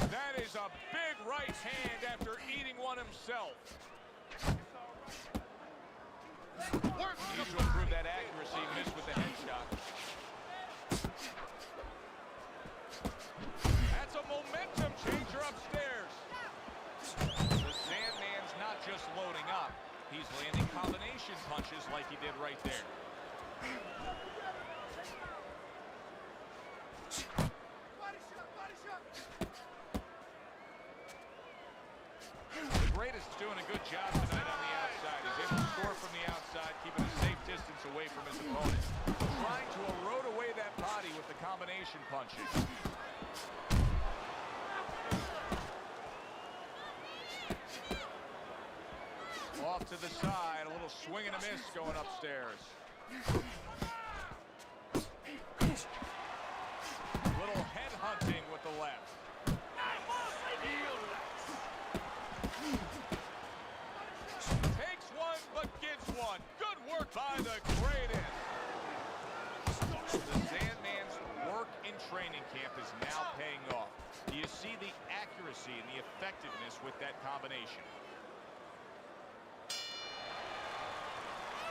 That is a big right hand after eating one himself. Needs to improve that accuracy, missed with the headshot. That's a momentum changer upstairs. The Sandman's not just loading up. He's landing combination punches like he did right there. The greatest is doing a good job tonight on the outside. He's able to score from the outside, keeping a safe distance away from his opponent. Trying to erode away that body with the combination punches. Off to the side, a little swing and a miss going upstairs. Little head hunting with the left. Takes one, but gives one. Good work by the greatest. The Sandman's work in training camp is now paying off. Do you see the accuracy and the effectiveness with that combination?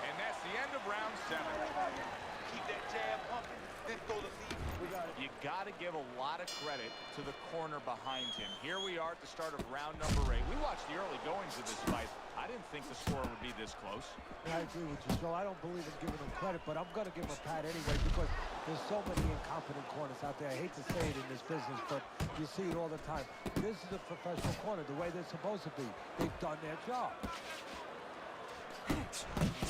And that's the end of round 7. Keep that jab pumping, then throw the lead. You got to give a lot of credit to the corner behind him. Here we are at the start of round number 8. We watched the early goings of this fight. I didn't think the score would be this close. Yeah, I agree with you, Joe. I don't believe in giving him credit, but I'm going to give him a pat anyway because there's so many incompetent corners out there. I hate to say it in this business, but you see it all the time. This is a professional corner, the way they're supposed to be. They've done their job.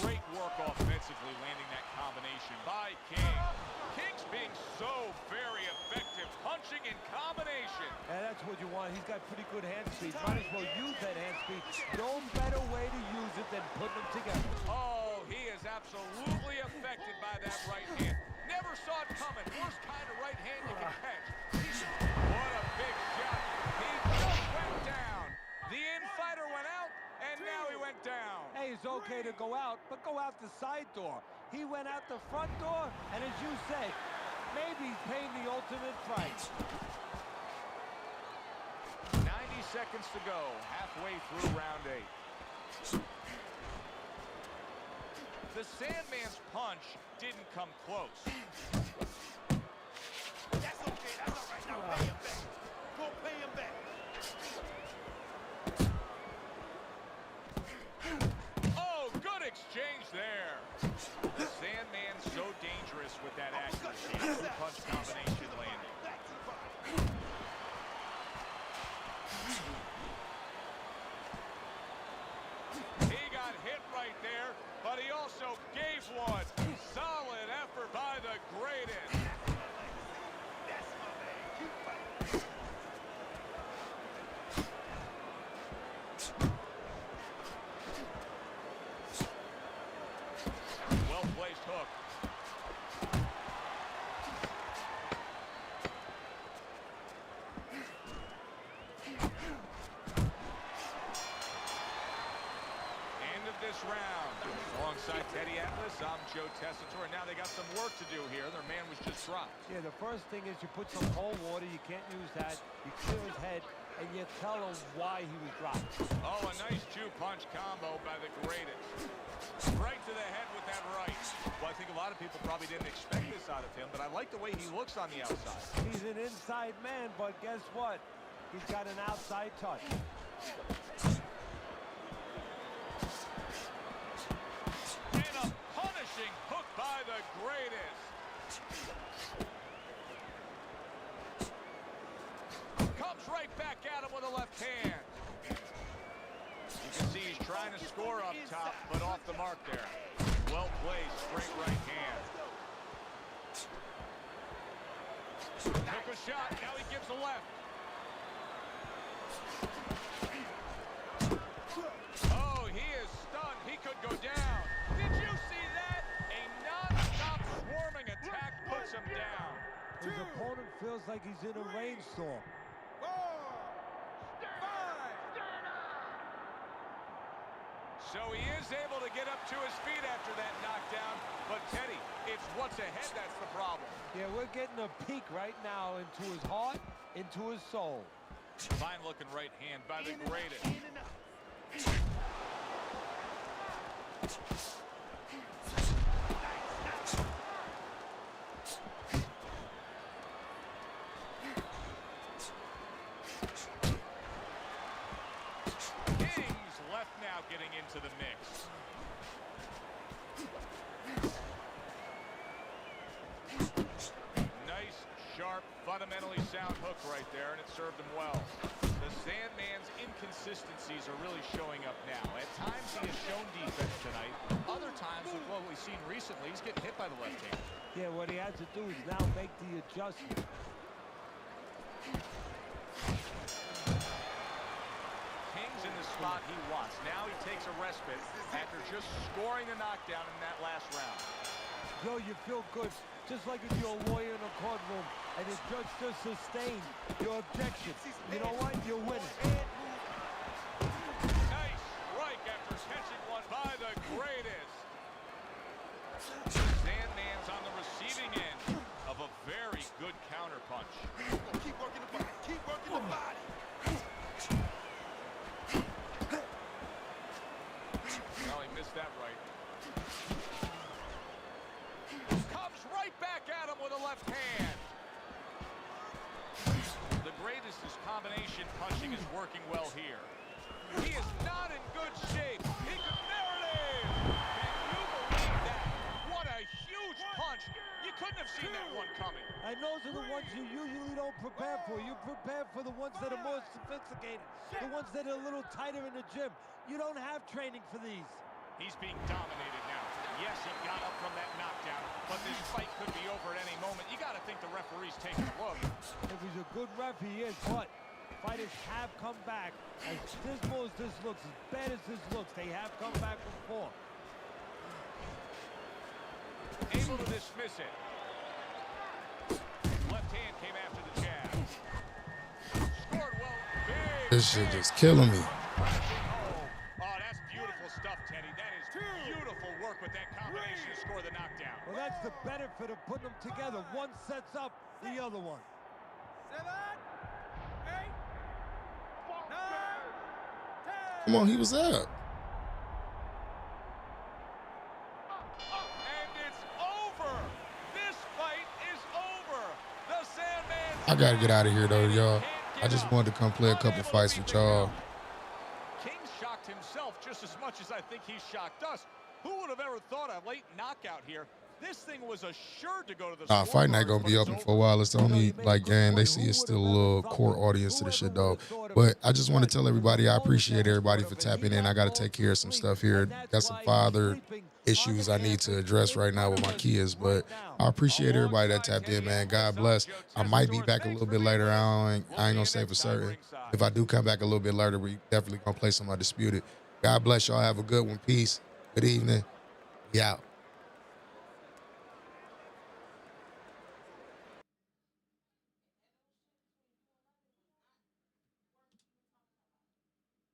Great work offensively, landing that combination by King. King's being so very effective, punching in combination. And that's what you want. He's got pretty good hand speed. Might as well use that hand speed. No better way to use it than putting them together. Oh, he is absolutely affected by that right hand. Never saw it coming. Worst kind of right hand you can catch. What a big shot. He just went down. The in-fighter went out, and now he went down. Hey, it's okay to go out, but go out the side door. He went out the front door, and as you said, maybe he's paying the ultimate price. 90 seconds to go, halfway through round 8. The Sandman's punch didn't come close. That's okay, that's all right. Now pay him back. Go pay him back. Oh, good exchange there. The Sandman's so dangerous with that accuracy. Two-punch combination landing. He got hit right there, but he also gave one. Solid effort by the greatest. Well-placed hook. End of this round. Alongside Teddy Atlas, I'm Joe Tessitore. Now they got some work to do here. Their man was just dropped. Yeah, the first thing is you put some cold water. You can't use that. You clear his head, and you tell him why he was dropped. Oh, a nice two-punch combo by the greatest. Right to the head with that right. Well, I think a lot of people probably didn't expect this out of him, but I like the way he looks on the outside. He's an inside man, but guess what? He's got an outside touch. And a punishing hook by the greatest. Comes right back at him with a left hand. You can see he's trying to score up top, but off the mark there. Well placed, straight right hand. Took a shot, now he gives a left. Oh, he is stunned. He could go down. Did you see that? A non-stop swarming attack puts him down. His opponent feels like he's in a rainstorm. So he is able to get up to his feet after that knockdown. But Teddy, it's what's ahead that's the problem. Yeah, we're getting a peek right now into his heart, into his soul. Fine looking right hand by the greatest. now getting into the mix. Nice, sharp, fundamentally sound hook right there, and it served him well. The Sandman's inconsistencies are really showing up now. At times he has shown defense tonight. Other times, with what we've seen recently, he's getting hit by the left hand. Yeah, what he has to do is now make the adjustment. King's in the spot he wants. Now he takes a respite after just scoring a knockdown in that last round. Joe, you feel good, just like if you're a lawyer in a courtroom and the judge just sustained your objection. You know what? You're winning. Nice strike after catching one by the greatest. Sandman's on the receiving end of a very good counterpunch. Keep working the body. Keep working the body. Well, he missed that right. Comes right back at him with a left hand. The greatest is combination punching is working well here. He is not in good shape. He could, there it is! Can you believe that? What a huge punch. You couldn't have seen that one coming. And those are the ones you usually don't prepare for. You prepare for the ones that are more sophisticated, the ones that are a little tighter in the gym. You don't have training for these. He's being dominated now. Yes, he got up from that knockdown, but this fight could be over at any moment. You got to think the referee's taking a look. If he's a good ref, he is, but fighters have come back. As dismal as this looks, as bad as this looks, they have come back before. Able to dismiss it. Left hand came after the jab. Scored well. Big, This shit just killing me. Oh, that's beautiful stuff, Teddy. That is beautiful work with that combination to score the knockdown. Well, that's the benefit of putting them together. One sets up the other one. 7, 8, 9, 10. Come on, he was up. And it's over. This fight is over. The Sandman. I gotta get out of here though, y'all. I just wanted to come play a couple fights with y'all. King shocked himself just as much as I think he shocked us. Who would have ever thought a late knockout here? This thing was assured to go to the Fight night gonna be open for a while. It's the only like game they see is still a little core audience to the shit, though. But I just want to tell everybody I appreciate everybody for tapping in. I got to take care of some stuff here. Got some father issues I need to address right now with my kids. But I appreciate everybody that tapped in, man. God bless. I might be back a little bit later. I ain't gonna say for certain. If I do come back a little bit later, we definitely gonna play some Undisputed. God bless y'all. Have a good one. Peace. Good evening. We out.